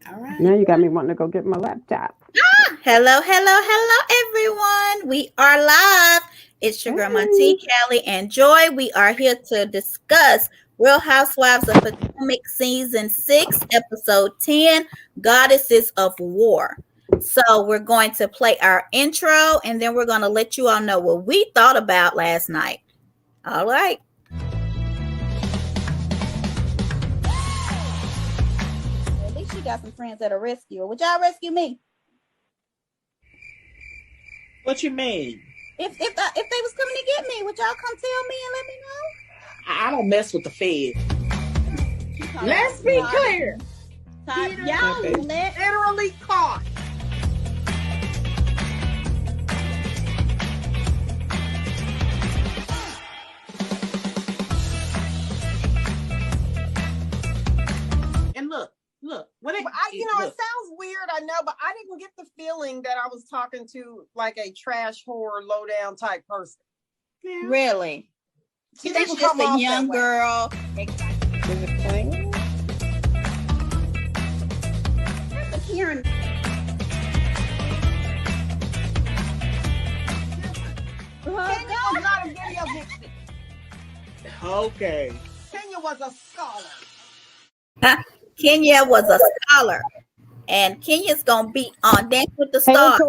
All right. Now you got me wanting to go get my laptop. Hello, everyone. We are live. It's your grandma T. Kelly and Joy. We are here to discuss Real Housewives of Potomac Season 6, Episode 10, Goddesses of War. So we're going to play our intro, and then we're going to let you all know what we thought about last night. All right. At least you got some friends that'll rescue her. Would y'all rescue me? What you mean? If they was coming to get me, would y'all come tell me and let me know? I don't mess with the Fed. Let's be clear. Y'all Literally caught. And look. When it sounds weird, I know, but I didn't get the feeling that I was talking to like a trash whore, low down type person. Yeah. Really? She She's just a young girl. Is it playing? Karen. Kenya was not a video vixen. Okay. Kenya was a scholar. Kenya was a scholar. And Kenya's going to be on Dance with the Stars.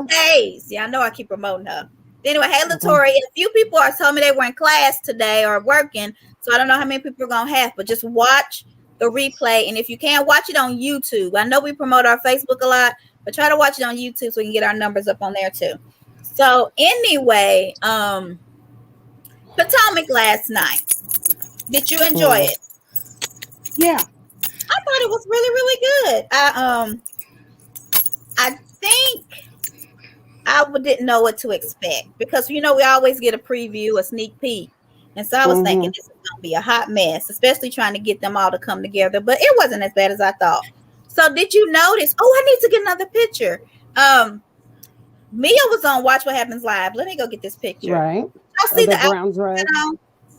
Days. Yeah, I know I keep promoting her. Anyway, hey, Latoria. A few people are telling me they were in class today or working. So I don't know how many people are going to have. But just watch the replay. And if you can, watch it on YouTube. I know we promote our Facebook a lot. But try to watch it on YouTube so we can get our numbers up on there too. So anyway, Potomac last night. Did you enjoy it? Yeah. I thought it was really, really good. I think I didn't know what to expect because we always get a preview, a sneak peek, and so I was thinking this is gonna be a hot mess, especially trying to get them all to come together. But it wasn't as bad as I thought. So did you notice? Oh, I need to get another picture. Mia was on Watch What Happens Live. Let me go get this picture. Right. I'll see the brown dress.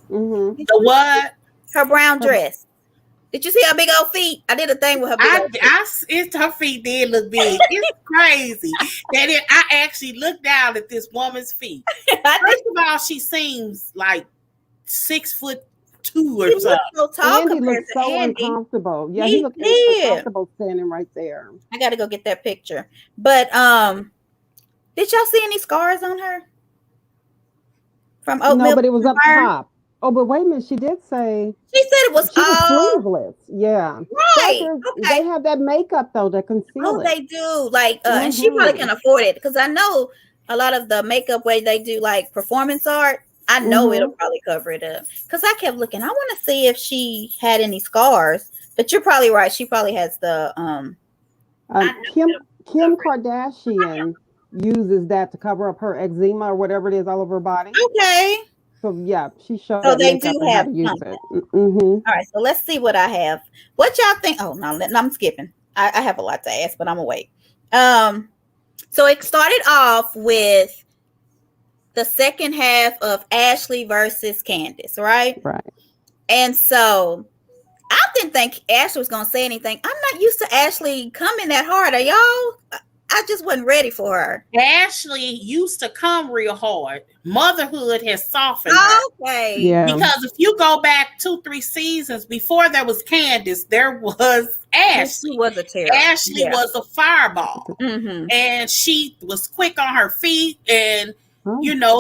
The what? Her brown dress. Did you see her big old feet? I did a thing with her big old feet. Her feet did look big. It's crazy. I actually looked down at this woman's feet. First of all, she seems like 6'2" or something. So tall. Andy looked so uncomfortable. Yeah, he looked uncomfortable standing right there. I got to go get that picture. But did y'all see any scars on her? From oatmeal? No, but it was up top. Oh, but wait a minute. She did say she said it was sleeveless. Yeah, right. Okay. They have that makeup though that conceal it. They do. Like, and she probably can afford it because I know a lot of the makeup way they do like performance art. I know it'll probably cover it up because I kept looking. I want to see if she had any scars. But you're probably right. She probably has the Kim Kardashian uses that to cover up her eczema or whatever it is all over her body. Okay. So yeah, she showed. So they do have use it. All right, so let's see what I have. What y'all think? Oh no, I'm skipping. I have a lot to ask, but I'm gonna wait. So it started off with the second half of Ashley versus Candice, right? Right. And so I didn't think Ashley was gonna say anything. I'm not used to Ashley coming that hard. Are y'all? I just wasn't ready for her. Ashley used to come real hard. Motherhood has softened her. Okay. Yeah. Because if you go back 2-3 seasons before there was Candice, there was Ashley. She was a terror. Ashley was a fireball. Mm-hmm. And she was quick on her feet. And,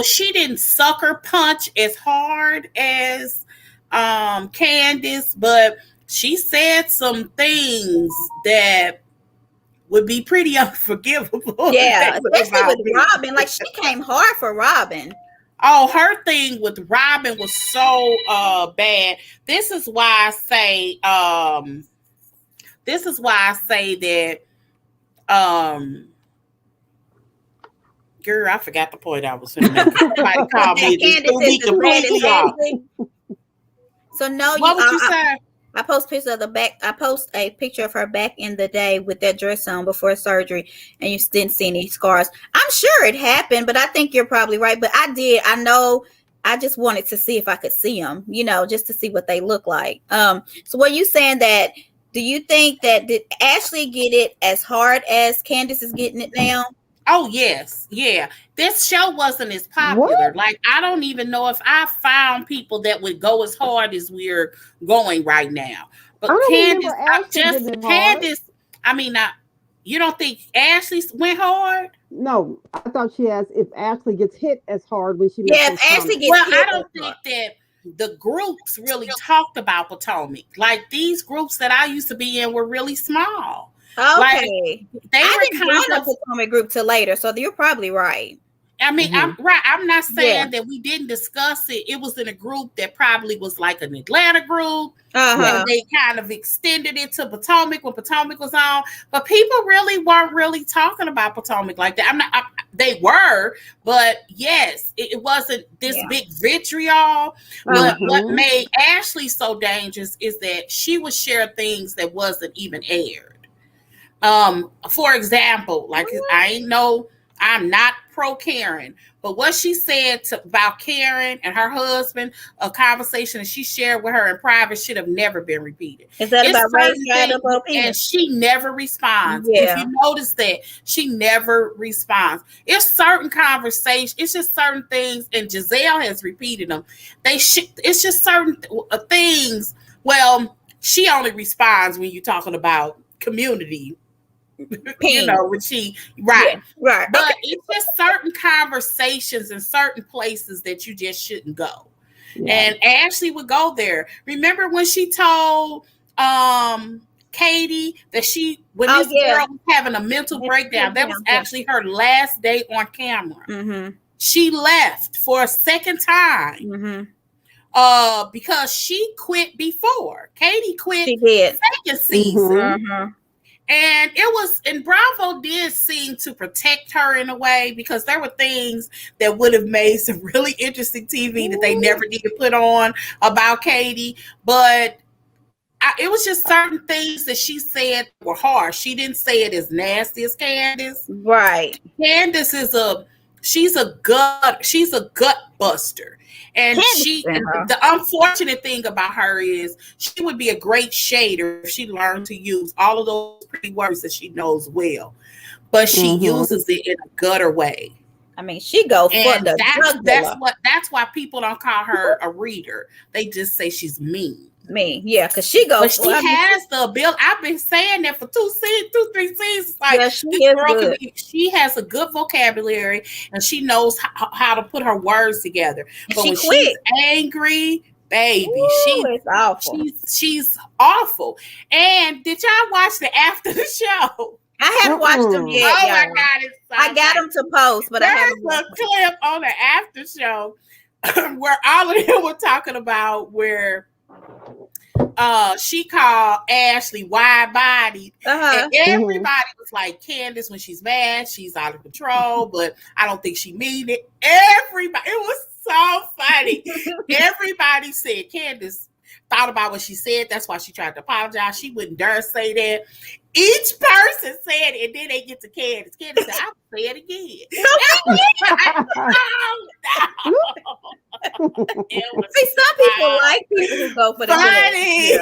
she didn't sucker punch as hard as Candice. But she said some things that would be pretty unforgivable. Yeah, especially with Robin. Like, she came hard for Robin. Oh, her thing with Robin was so bad. This is why I say that girl, I forgot the point I was going to make. Somebody called me So no, what would you say? I post pictures of the back. I post a picture of her back in the day with that dress on before surgery, and you didn't see any scars. I'm sure it happened, but I think you're probably right. But I know. I just wanted to see if I could see them, just to see what they look like. So were you saying that Do you think that did Ashley get it as hard as Candice is getting it now? Oh, yes. Yeah. This show wasn't as popular. What? Like, I don't even know if I found people that would go as hard as we're going right now. But I don't Candice, remember Ashley getting it hard. Candice, I mean, you don't think Ashley went hard? No, I thought she asked if Ashley gets hit as hard when she makes Yeah, those if Ashley comments. gets Well, hit I don't as hard. think that the groups really talked about Potomac. Like, these groups that I used to be in were really small. Okay. Like, they I were didn't join the Potomac group till later, so you're probably right. I mean, I'm right. I'm not saying Yeah. that we didn't discuss it. It was in a group that probably was like an Atlanta group. Uh-huh. And they kind of extended it to Potomac when Potomac was on. But people really weren't really talking about Potomac like that. They were, but yes, it wasn't this big vitriol. But what made Ashley so dangerous is that she would share things that wasn't even aired. For example, like I'm not pro Karen, but what she said about Karen and her husband, a conversation that she shared with her in private, should have never been repeated. Is that about race and she never responds. Yeah. If you notice that, she never responds. It's certain conversations, it's just certain things, and Gizelle has repeated them. It's just certain things. Well, she only responds when you're talking about community. You know, when she right. But it's just certain conversations in certain places that you just shouldn't go. And Ashley would go there. Remember when she told Katie that when this girl was having a mental breakdown, that was actually her last day on camera. She left for a second time. Because she quit before. Katie quit second season. And Bravo did seem to protect her in a way, because there were things that would have made some really interesting TV that they never did put on about Katie. But it was just certain things that she said were harsh. She didn't say it as nasty as Candice. Right. Candice she's a gut buster. And the unfortunate thing about her is she would be a great shader if she learned to use all of those pretty words that she knows well, but she uses it in a gutter way. I mean, she goes for the that's why people don't call her a reader. They just say she's mean. Yeah, because she goes. But she has the ability. I've been saying that for 3 seasons. Like, she has a good vocabulary, and she knows how to put her words together. But when she's angry, baby, she's awful. She's awful. And did y'all watch the After the Show? I haven't watched them yet. Oh my God! I got them to post, but I haven't. There's a clip on the After Show where all of them were talking about where she called Ashley wide-bodied, and everybody was like, Candice, when she's mad, she's out of control, but I don't think she mean it. Everybody, it was so funny. Everybody said Candice thought about what she said. That's why she tried to apologize. She wouldn't dare say that. Each person said it, and then they get to Candice. Candice said, "I will say it again." See, some people like people who go for the funny.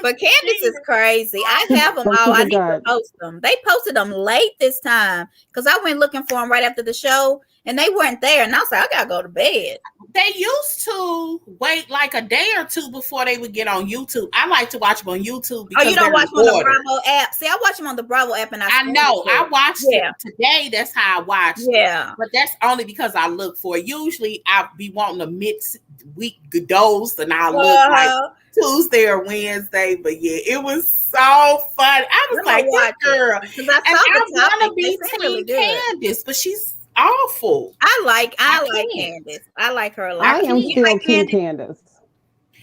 But Candice is crazy. I have them all. I need to post them. They posted them late this time because I went looking for them right after the show, and they weren't there. And I was like, I gotta go to bed. They used to wait like a day or two before they would get on YouTube. I like to watch them on YouTube. Because you don't watch them on the Bravo app? See, I watch them on the Bravo app, and I know. I watched it today. That's how I watched it. But that's only because I look for it. Usually, I'll be wanting a mid-week dose, and I'll look like Tuesday or Wednesday. But yeah, it was so fun. I was like, this girl. And I want to be Team Candice, but she's awful. I like Candice. I like her a lot. I am still Team Candice.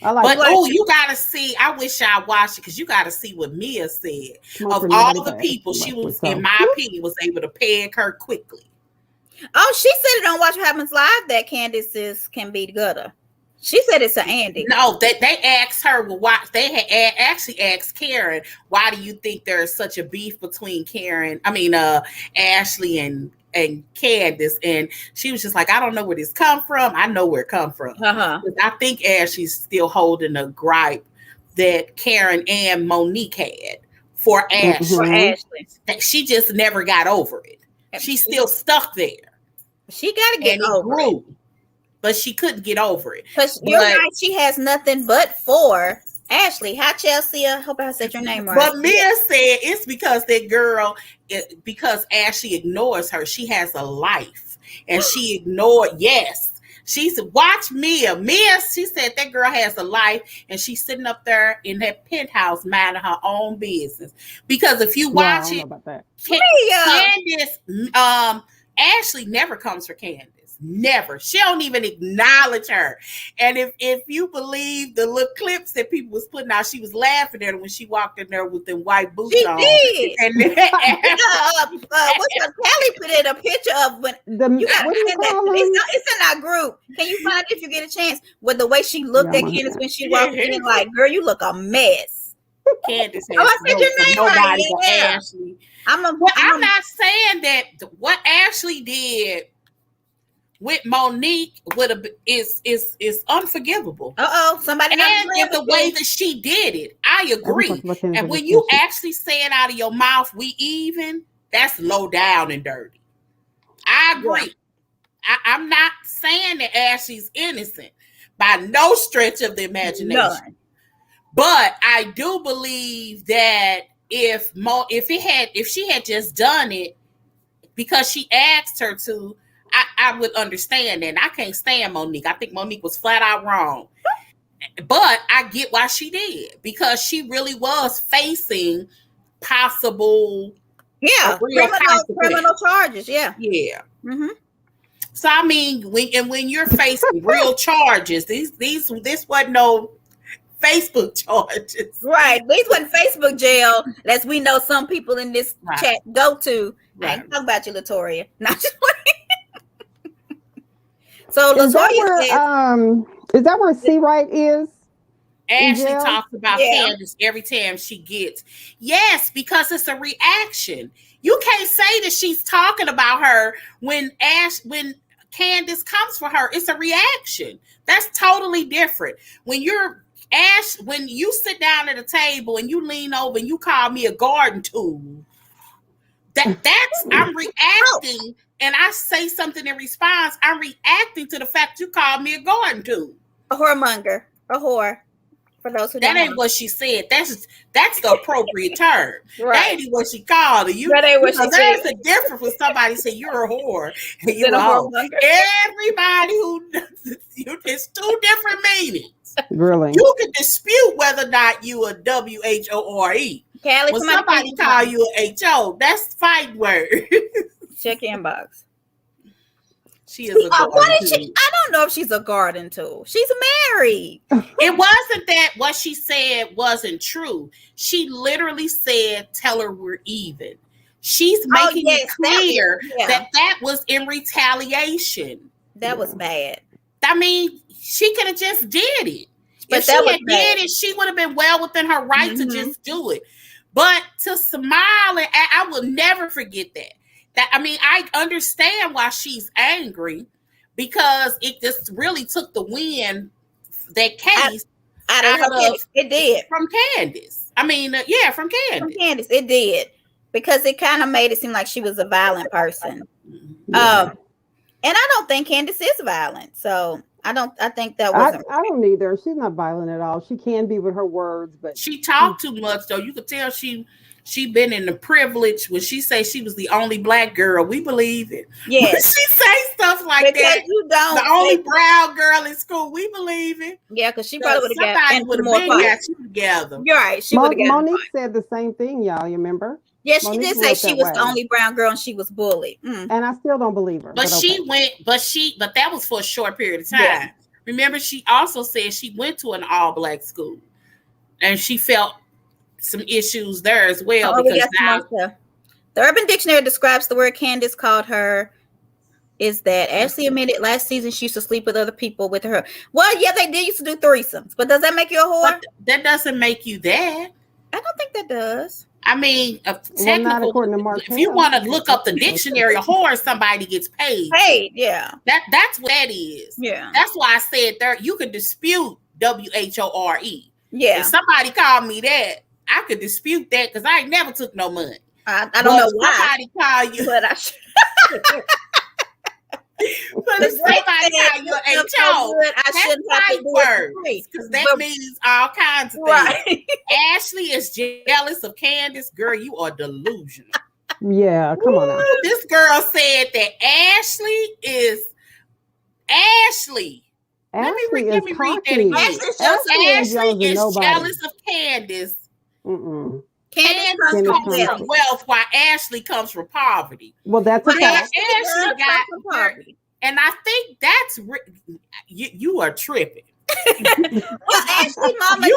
You gotta see. I wish I watched it because you gotta see what Mia said. Of all the people, she was, in my opinion, was able to peg her quickly. Oh, she said it on Watch What Happens Live that Candice can be gutter. She said it's an Andy. No, they asked her. Why they had actually asked Karen, why do you think there's such a beef between Ashley and Candice, and she was just like, I don't know where this come from. I know where it come from. I think Ashley's still holding a gripe that Karen and Monique had for Ashley. For Ashley. That she just never got over it. She's still stuck there. She got to get over it. But she couldn't get over it. Because you're right, she has nothing but for Ashley. Hi, Chelsea. I hope I said your name right. But Mia said it's because that girl, because Ashley ignores her. She has a life. And she ignored, yes. She's watch Mia. Mia, she said that girl has a life and she's sitting up there in that penthouse minding her own business. Because if you watch it, Candice, Ashley never comes for Candice. Never. She don't even acknowledge her. And if you believe the little clips that people was putting out, she was laughing at her when she walked in there with them white boots on. She did. And Kelly put in a picture of when it's in our group. Can you find it if you get a chance? With the way she looked at Candice when she walked in, like, girl, you look a mess. Candice has I said your name nobody right. but Ashley. I'm not saying that what Ashley did with Monique is unforgivable. Somebody and the way that she did it, I agree. And when you actually say it out of your mouth, we even, that's low down and dirty. I agree. Yeah. I'm not saying that Ashley's innocent by no stretch of the imagination. None. But I do believe that if she had just done it because she asked her to, I would understand that. And I can't stand Monique. I think Monique was flat out wrong. But I get why she did, because she really was facing possible criminal charges. Yeah. Mm-hmm. So I mean, when you're facing real charges, this wasn't no Facebook charges. Right. These wasn't Facebook jail, as we know some people in this chat go to. Right. I ain't talking about you, Latoria. Not just So Latoya is that where C-Right is? Ashley talks about Candice every time she gets. Yes, because it's a reaction. You can't say that she's talking about her when Candice comes for her. It's a reaction. That's totally different. When you sit down at a table and you lean over and you call me a garden tool, that's I'm reacting. And I say something in response, I'm reacting to the fact you called me a garden tool. A whoremonger. A whore. For those who don't know. That ain't what she said. That's the appropriate term. Right. That ain't what she called her. That ain't what she said. There's a difference when somebody say you're a whore and you're a whoremonger. Everybody it's two different meanings. Really? You can dispute whether or not you a WHORE. Callie, when somebody call you a HO, that's fight word. Check inbox. She is a garden tool. I don't know if she's a garden tool. She's married. It wasn't that what she said wasn't true. She literally said, tell her we're even. She's making it clear that was in retaliation. That was bad. I mean, she could have just did it. But if she had did it, she would have been well within her right to just do it. But to smile, and I will never forget that. I understand why she's angry, because it just really took the win, that case out of it did from Candice. From Candice. From Candice, it did, because it kind of made it seem like she was a violent person. And I don't think Candice is violent, so I think that wasn't. I don't either. She's not violent at all. She can be with her words, but she talked too much, though. You could tell she been in the privilege. When she say she was the only black girl, we believe it. Yes. When she say stuff like because that, you don't the only brown girl in school, we believe it. Yeah, because she probably would have got you together. You're right. Monique said the same thing, y'all. You remember? Yeah, she did say she was the only brown girl and she was bullied. And I still don't believe her. But that was for a short period of time. Yeah. Remember, she also said she went to an all-black school and she felt some issues there as well. Because now, the Urban Dictionary describes the word Candice called her is that Ashley admitted last season she used to sleep with other people with her. Well, yeah, they did used to do threesomes, but does that make you a whore? But that doesn't make you that. I don't think that does. I mean, if you want to look up the dictionary, a whore, somebody gets paid. Yeah. That's what that is. Yeah. That's why I said there you could dispute WHORE. Yeah. If somebody called me that, I could dispute that because I ain't never took no money. I don't know why. Somebody call you, but I should. But if somebody call you a HO, that's fight words because that means all kinds of things. Ashley is jealous of Candice. Girl, you are delusional. Yeah, come on now. This girl said that Ashley is Ashley. Let me read that again. Ashley is jealous of Candice. Candice comes from wealth while Ashley comes from poverty. Well, that's a fact. Ashley got poverty. And I think that's you are tripping. Well, Ashley mama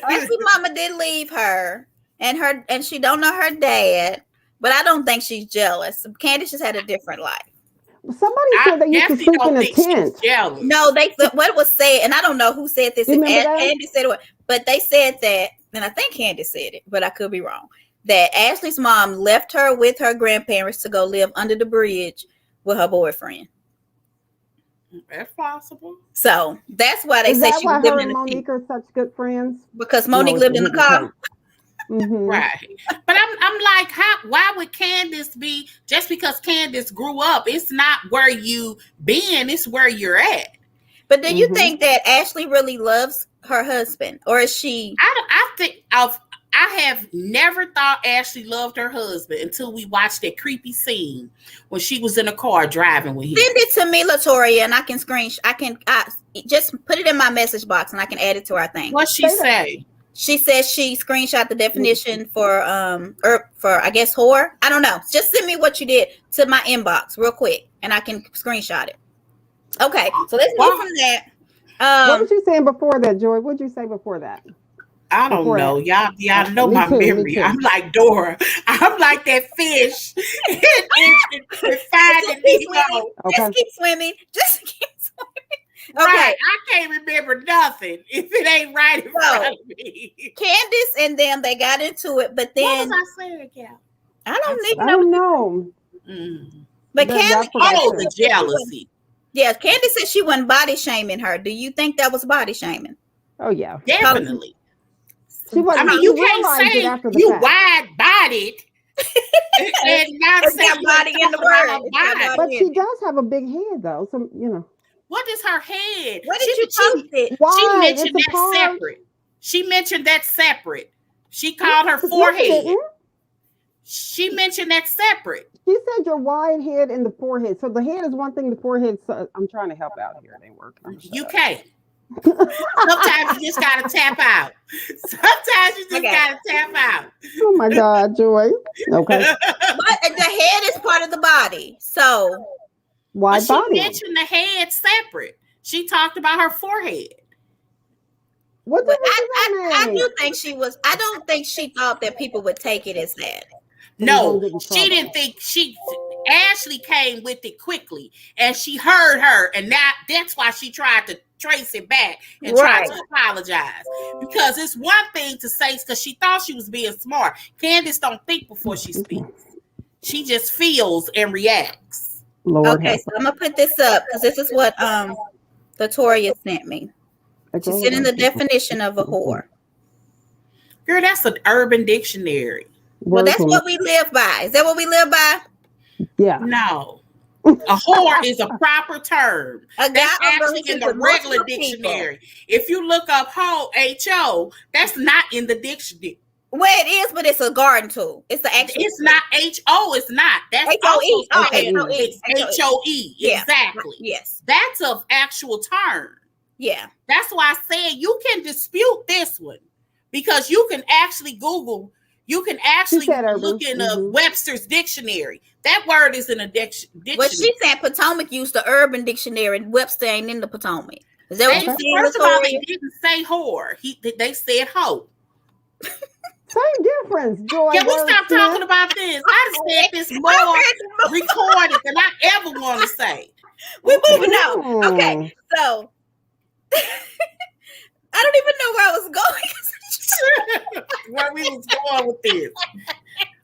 Ashley mama did leave her and she don't know her dad, but I don't think she's jealous. Candice just had a different life. Somebody said they used to sleep in a tent. No, what was said, and I don't know who said this. If Candice said it, but they said that, and I think Candice said it, but I could be wrong. That Ashley's mom left her with her grandparents to go live under the bridge with her boyfriend. That's possible. So that's why they say she was living in a tent. Monique are such good friends because Monique lived in the car. Right. But I'm like, why would Candice be, just because Candice grew up, it's not where you been, it's where you're at. But do you think that Ashley really loves her husband, or is she? I have never thought Ashley loved her husband until we watched that creepy scene when she was in a car driving with him. Send it to me, Latoria, and I can just put it in my message box and I can add it to our thing. What'd she say? She says she screenshot the definition for I guess whore. I don't know. Just send me what you did to my inbox real quick, and I can screenshot it. Okay, so let's move from that. What was you saying before that, Joy? What did you say before that? I don't know. Y'all know my memory. I'm like Dora. I'm like that fish. Just keep swimming. Just keep swimming. Okay. Right. I can't remember nothing if it ain't right in front of me. Candice and them, they got into it, but then what was I saying again? I don't know. But Candice, the jealousy. Yeah, Candice said she wasn't body shaming her. Do you think that was body shaming? Oh yeah, definitely. She wasn't. I mean, you can't say you wide bodied and not say body in the word. But she does have a big head, though. So What is her head? What did you post it? She mentioned that separate. She mentioned that separate. She called her forehead. She mentioned that separate. She said your wide head and the forehead. So the head is one thing, the forehead. I'm trying to help out here. It ain't working. You can't. Sometimes you just gotta tap out. Sometimes you just gotta tap out. Oh my God, Joy. Okay. But the head is part of the body. So why body? She mentioned the head separate. She talked about her forehead. What I do think she was. I don't think she thought that people would take it as that. No, she didn't think Ashley came with it quickly, and she heard her, and that's why she tried to trace it back and try to apologize. Because it's one thing to say, because she thought she was being smart. Candice don't think before she speaks. She just feels and reacts. Okay, so I'm gonna put this up because this is what Latoria sent me. She's sending the definition of a whore. Girl, that's an Urban Dictionary. Well, that's what we live by. Is that what we live by? Yeah. No. A whore is a proper term. That's actually in the regular dictionary. If you look up H-O, that's not in the dictionary. Well, it is, but it's a garden tool. It's the actual. It's not H-O. It's not. That's H-O-E. It's H-O-E. Yeah. Exactly. Yes. That's an actual term. Yeah. That's why I said you can dispute this one because you can actually Google. You can actually look in a Webster's dictionary. That word is in a dictionary. Well, she said Potomac used the Urban Dictionary. Webster ain't in the Potomac. Is that what you said? First of all, they didn't say whore. They said hoe. Same difference, Joy. Can we stop talking about this? I just said this more recorded than I ever want to say. We're moving on. Okay, so I don't even know where I was going. Where we was going with this.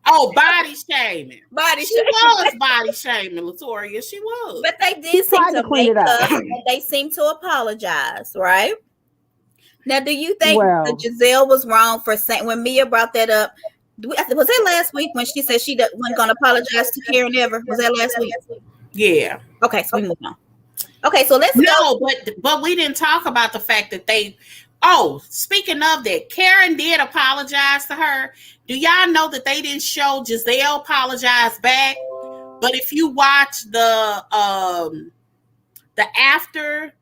Oh, body shaming. She was body shaming, Latoria. She was. But they did seem to make up. They seem to apologize, right? Now, do you think that Gizelle was wrong for saying, when Mia brought that up, was that last week when she said she wasn't going to apologize to Karen ever? Was that last week? Yeah. Okay, so we move on. Okay, so let's go. But we didn't talk about the fact that speaking of that, Karen did apologize to her. Do y'all know that they didn't show Gizelle apologize back? But if you watch the after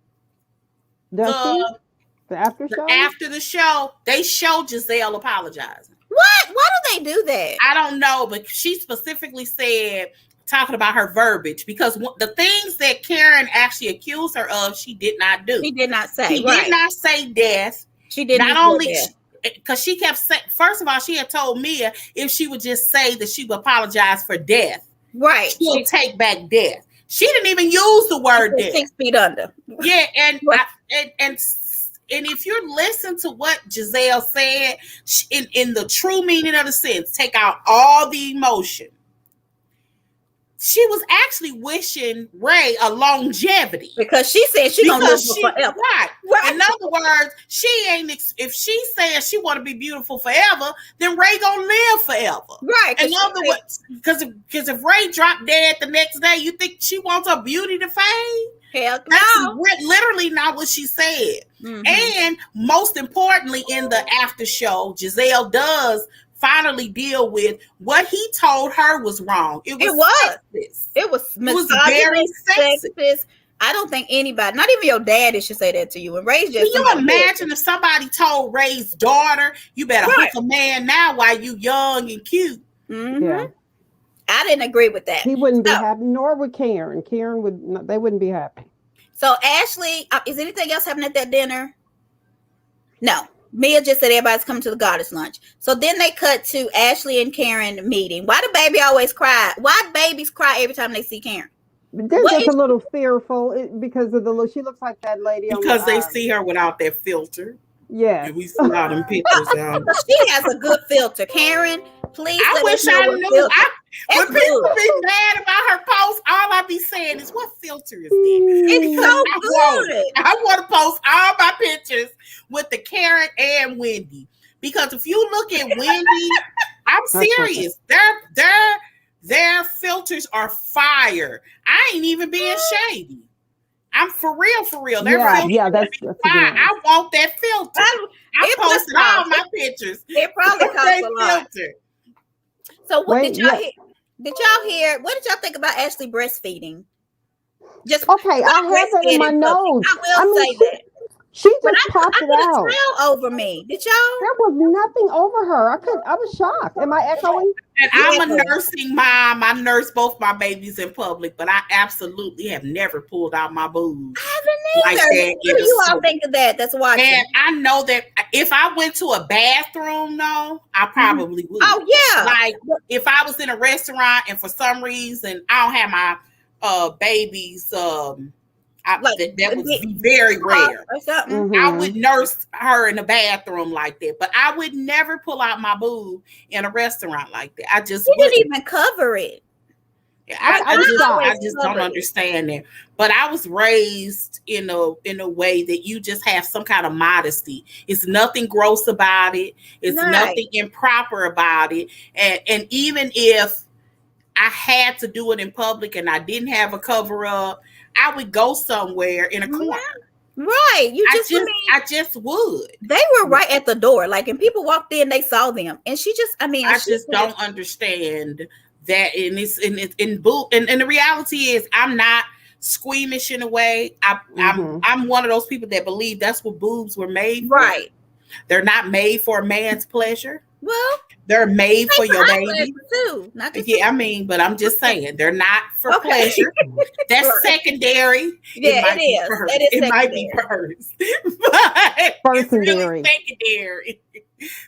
the show, they show Gizelle apologizing. What? Why do they do that? I don't know, but she specifically said, talking about her verbiage, because the things that Karen actually accused her of, she did not do. She did not say. She did not say death. She did not only because she kept saying. First of all, she had told Mia if she would just say that she would apologize for death, right? She'll take back death. She didn't even use the word death. 6 feet under. Yeah, and if you listen to what Gizelle said, in the true meaning of the sentence, take out all the emotion. She was actually wishing Ray a longevity because she said she's gonna live forever. Right. In other words, she ain't. If she says she want to be beautiful forever, then Ray gonna live forever. Right. In other words, because if Ray dropped dead the next day, you think she wants her beauty to fade? Hell no. That's literally not what she said. Mm-hmm. And most importantly, in the after show, Gizelle does finally deal with what he told her was wrong. It was very sexist. I don't think anybody, not even your daddy, should say that to you. And Ray's just. Can you imagine if somebody told Ray's daughter, "You better hook a man now while you young and cute"? Mm-hmm. Yeah. I didn't agree with that. He wouldn't be happy, nor would Karen. Karen would. They wouldn't be happy. So Ashley, is anything else happening at that dinner? No. Mia just said everybody's coming to the goddess lunch. So then they cut to Ashley and Karen meeting. Why do baby always cry? Why babies cry every time they see Karen? They're just a little fearful because of the look. She looks like that lady. Because they see her without that filter. Yeah. And we see all them pictures out. She has a good filter. Karen, please. I wish I knew. When people be mad about her post, all I be saying is, what filter is this? It's so good. I want to post all my pictures with the Karen and Wendy. Because if you look at Wendy, I'm serious. Their filters are fire. I ain't even being shady. I'm for real. That's fire. I want that filter. I posted all my pictures. It probably costs a lot. So what did y'all hear? Did y'all hear? What did y'all think about Ashley breastfeeding? Just okay, I have that in my notes. I will say that. She just popped it out. Trail over me. Did y'all? There was nothing over her. I was shocked. Am I echoing? And I'm a nursing mom. I nurse both my babies in public, but I absolutely have never pulled out my boobs. I haven't either. Like what do you all think of that? That's watching. And I know that if I went to a bathroom, though, I probably would. Oh yeah. Like if I was in a restaurant and for some reason I don't have my babies. That would be very rare. Mm-hmm. I would nurse her in the bathroom like that, but I would never pull out my boob in a restaurant like that. I just didn't even cover it. I just don't understand that. But I was raised in a way that you just have some kind of modesty. It's nothing gross about it. It's nothing improper about it. And even if I had to do it in public and I didn't have a cover up, I would go somewhere in a corner. Right. I just would. They were right at the door. Like, and people walked in, they saw them. And she just, I just don't understand that. And the reality is I'm not squeamish in a way. I'm one of those people that believe that's what boobs were made for. Right. They're not made for a man's pleasure. Well, they're made for your baby too. But I'm just saying they're not for pleasure. That's secondary. Yeah, it is. It might be first, but first it's really secondary.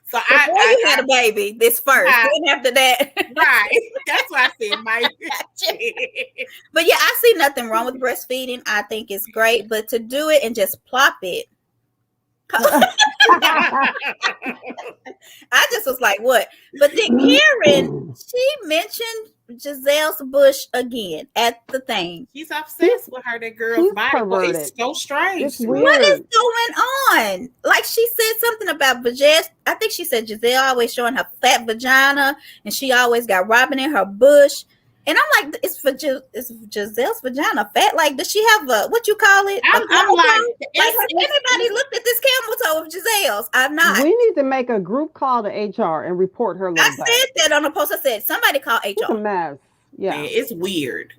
So you had a baby, this first. Then after that, right? That's why I said my. But yeah, I see nothing wrong with breastfeeding. I think it's great, but to do it and just plop it. I just was like, what? But then Karen, she mentioned Giselle's bush again at the thing. She's obsessed with her, that girl's body. Well, it's so strange. It's weird. What is going on? Like, she said something about vagina. I think she said Gizelle always showing her fat vagina, and she always got Robin in her bush. And I'm like, is Giselle's vagina fat? Like, does she have a, what you call it? I'm like, has anybody looked at this camel toe of Giselle's? I've not. We need to make a group call to HR and report her. I said that on the post. I said, somebody call HR. It's a mess. Yeah. Man, it's weird.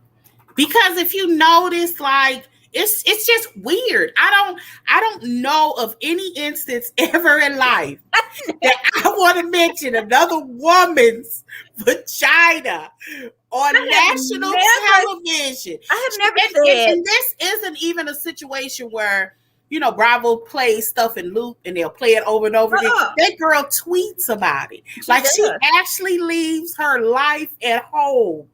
Because if you notice, like, it's just weird. I don't know of any instance ever in life that I want to mention another woman's vagina on national television. I have never said. And this isn't even a situation where, you know, Bravo plays stuff in loop and they'll play it over and over again. That girl tweets about it. She actually leaves her life at home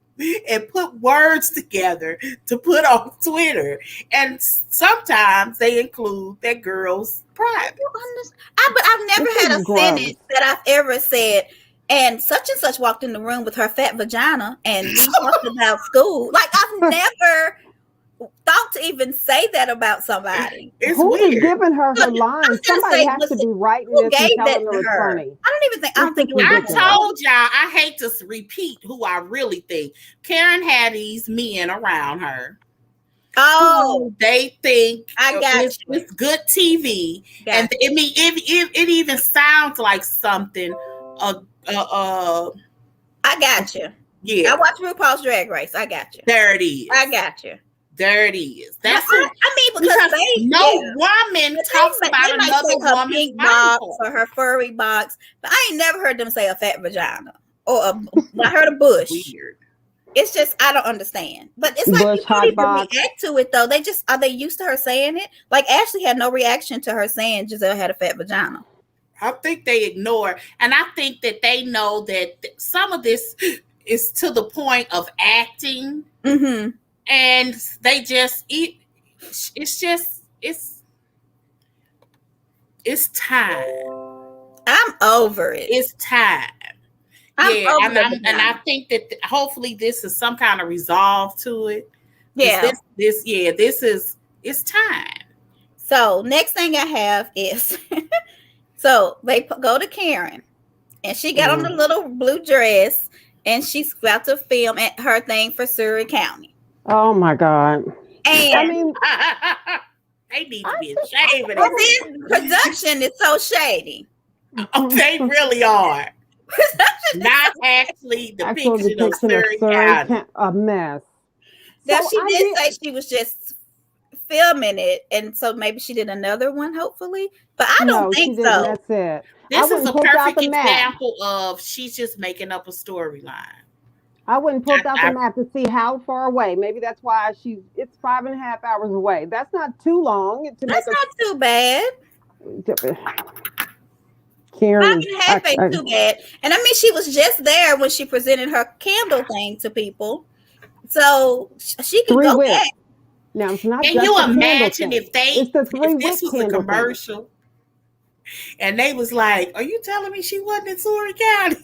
and put words together to put on Twitter. And sometimes they include that girl's private. But I've never had a sentence that I've ever said, and such walked in the room with her fat vagina and we talked about school. Like, I've never thought to even say that about somebody. Who is giving her her lines? Somebody has to be writing this and telling her it's funny. I don't think it was. I told y'all, I hate to repeat who I really think. Karen had these men around her. Oh, they think it's good TV, and it even sounds like something. I got you. Yeah, I watch RuPaul's Drag Race. I got you. There it is. I got you. There it is. That's it. I mean, because woman talks about another woman's pink box or her furry box, but I ain't never heard them say a fat vagina or I heard a bush. Weird. It's just, I don't understand. But it's like bush, you don't even react to it though. Are they used to her saying it? Like Ashley had no reaction to her saying Gizelle had a fat vagina. I think they ignore, and I think that they know that some of this is to the point of acting. Mm-hmm. And they just it's time. I'm over it. It's time. I think that hopefully this is some kind of resolve to it. Yeah. It's time. So next thing I have is so they go to Karen and she got on the little blue dress and she's about to film at her thing for Surrey County. Oh my God. And I mean, they need to be ashamed. Production is so shady. Oh, they really are. Not actually the depiction of Surrey County. A mess. Now she did say she was just filming it, and so maybe she did another one, hopefully. But I don't think so. That's it. This is a perfect example of she's just making up a storyline. I wouldn't pull out the map to see how far away. Maybe that's why it's 5.5 hours away. That's not too long. That's not too bad. Karen, 5.5 ain't too bad. And I mean, she was just there when she presented her candle thing to people. So she can go back. Now, it's not. Can you imagine if this was a commercial and they was like, "Are you telling me she wasn't in Surrey County?"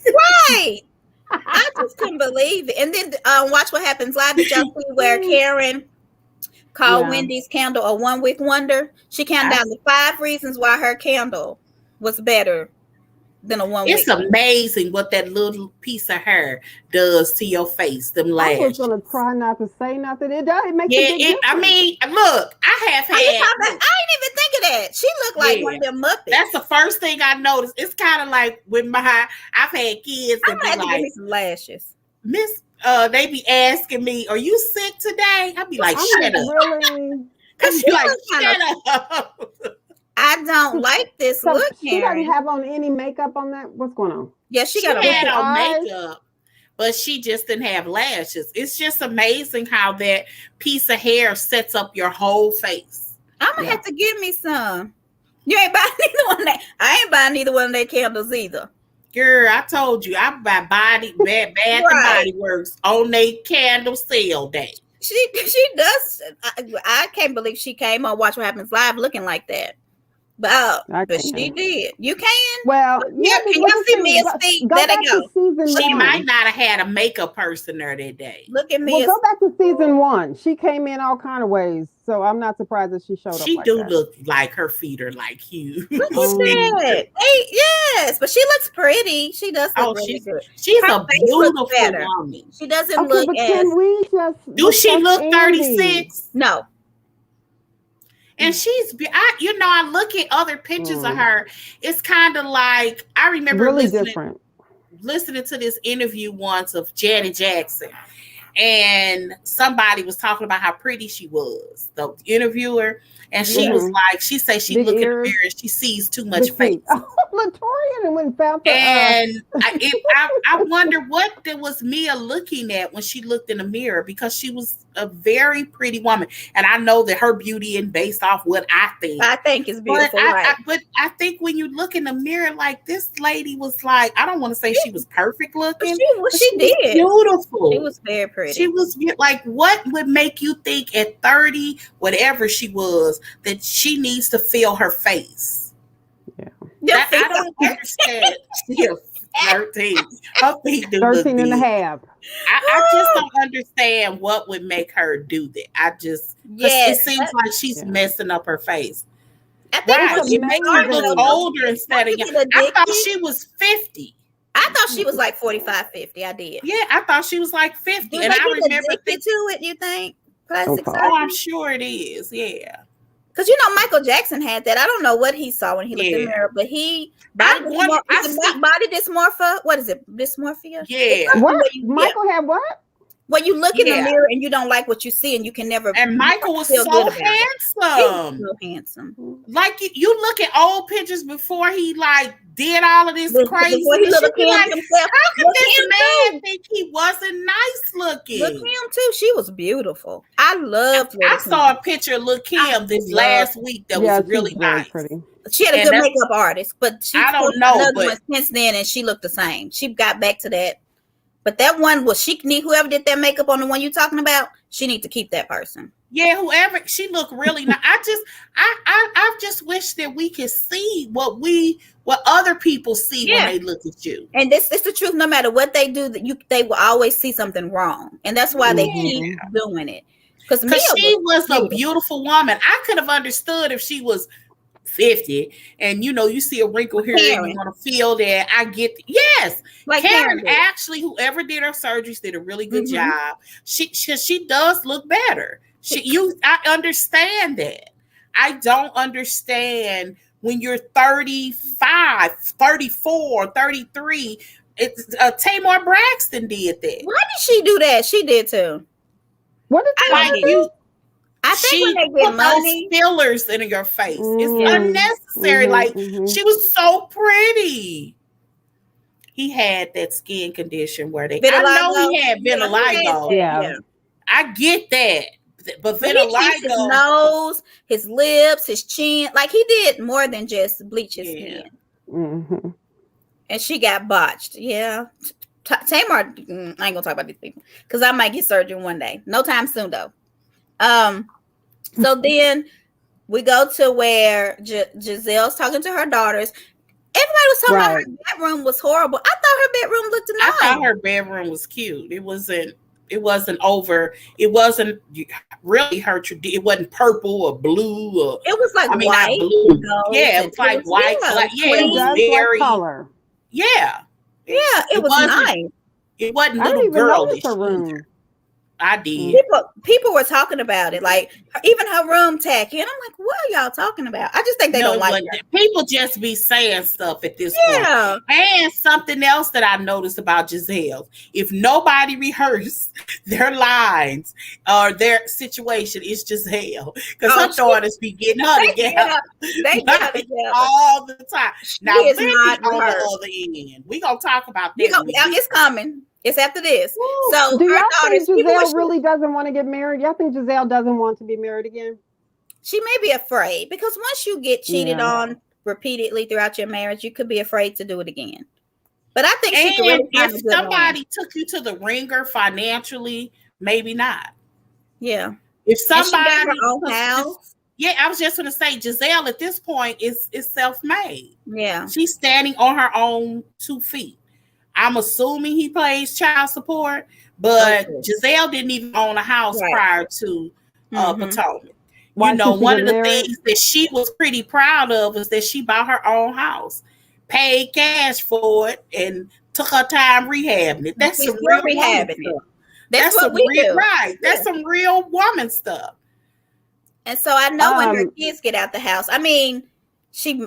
Right. I just couldn't believe it. And then Watch What Happens Live. Did y'all see where Karen called Wendy's candle a 1 week wonder? She counted down the 5 reasons why her candle was better than a 1 week. It's amazing what that little piece of hair does to your face. Them lashes. I was gonna try not to say nothing. It does. It makes a big difference. I mean, look, I have had. I didn't even think of that. She looked like one of them Muppets. That's the first thing I noticed. It's kind of like with I've had kids that be like, give me some lashes. Miss, they be asking me, "Are you sick today?" I'd be like, "Shut up." Really? Because she like, "Shut up." I don't like this look. She doesn't have on any makeup on that. What's going on? Yeah, she had on makeup, but she just didn't have lashes. It's just amazing how that piece of hair sets up your whole face. I'm gonna have to give me some. You ain't buying neither one. I ain't buying neither one of their candles either. Girl, I told you I buy Bath and Body Works on their candle sale day. She does. I can't believe she came on Watch What Happens Live looking like that. But she did. You can. Well, yeah. Can y'all see Mia's feet? There they go. She might not have had a makeup person there that day. Look at me. Well, go back to season 1. She came in all kind of ways, so I'm not surprised that she showed up. She do look like her feet are like huge. Look at that. Hey, yes, but she looks pretty. She does look really good. She's a beautiful woman. She doesn't look but as. Can we just do she look 36? No. And she's, I look at other pictures of her. It's kind of like, I remember really listening to this interview once of Janet Jackson. And somebody was talking about how pretty she was, the interviewer. And she was like, she said she looked in the mirror and she sees too much face. Latoya went found and I wonder what there was Mia looking at when she looked in the mirror, because she was a very pretty woman. And I know that her beauty is based off what I think is beautiful. But I think when you look in the mirror, like, this lady was like, I don't want to say she was perfect looking. She did. Beautiful. She was very pretty. She was like, what would make you think at 30, whatever she was, that she needs to feel her face? I don't understand. She's 13. Her feet do 13 and a half. I just don't understand what would make her do that. It seems like she's messing up her face. Wow, you make her look older instead of young. I thought she was 50. I thought she was like 45, 50. I did. Yeah, I thought she was like 50. And I remember thinking to it, you think? Plastic surgery? Oh, I'm sure it is. Yeah. Because Michael Jackson had that. I don't know what he saw when he looked in the mirror, but body dysmorphia. What is it? Dysmorphia? Yeah. What? Michael had what? When you look in the mirror and you don't like what you see, and you can never. And Michael was so handsome. He was so handsome. Like, you look at old pictures before he did all of this crazy. Before he looked like himself. How could this man think he wasn't nice looking? Look, Kim too. She was beautiful. I loved. I saw a picture of Lil' Kim this last week that was really nice. Pretty. She had a good makeup artist, but I don't know. But since then, and she looked the same. She got back to that. But that one whoever did that makeup on the one you're talking about, she need to keep that person. Yeah, whoever, she looked really nice. I just wish that we could see what other people see when they look at you. And it's the truth. No matter what they do, they will always see something wrong, and that's why they keep doing it. Because she was a beautiful woman. I could have understood if she was 50 and you see a wrinkle here and you want to feel that. I get yes, like Karen actually, whoever did her surgeries did a really good job. She does look better. I understand that. I don't understand when you're 35, 34, 33. Tamar Braxton did that. Why did she do that? She did too. What did you? I think when they get money, fillers in your face. It's unnecessary. She was so pretty. He had that skin condition where I know he had vitiligo. Yeah. I get that. But vitiligo, his nose, his lips, his chin, like he did more than just bleach his skin. Mm-hmm. And she got botched. Yeah. Tamar, I ain't gonna talk about these people because I might get surgery one day. No time soon though. So then we go to where Gizelle's talking to her daughters. Everybody was talking about her bedroom was horrible. I thought her bedroom looked nice. I thought her bedroom was cute. It wasn't over. It wasn't really her. It wasn't purple or blue or. It was like white. Not blue. Yeah, it was like white. It was very color. Yeah. Yeah, it was nice. It wasn't little girlish. I did. People were talking about it, like even her room tacky, and I'm like, "What are y'all talking about?" I just think they don't like her. People just be saying stuff at this point. And something else that I noticed about Gizelle: if nobody rehearsed their lines or their situation, it's Gizelle because her daughters be getting her together. They get her together all the time. Now, Wendy on the other end, we gonna talk about that. It's coming. It's after this. Ooh. So do y'all think Gizelle really doesn't want to get married? Y'all think Gizelle doesn't want to be married again? She may be afraid because once you get cheated on repeatedly throughout your marriage, you could be afraid to do it again. But I think she could really if somebody took you to the ringer financially, maybe not. Yeah. If somebody her own house. Yeah, I was just going to say, Gizelle at this point is self-made. Yeah. She's standing on her own 2 feet. I'm assuming he pays child support, but Gizelle didn't even own a house prior to Potomac. Why You know, should she one get of the married? things that she was pretty proud of was that she bought her own house, paid cash for it, and took her time rehabbing it. That's some real woman stuff. That's what we do. Right. That's some real woman stuff. And so I know when her kids get out the house, I mean,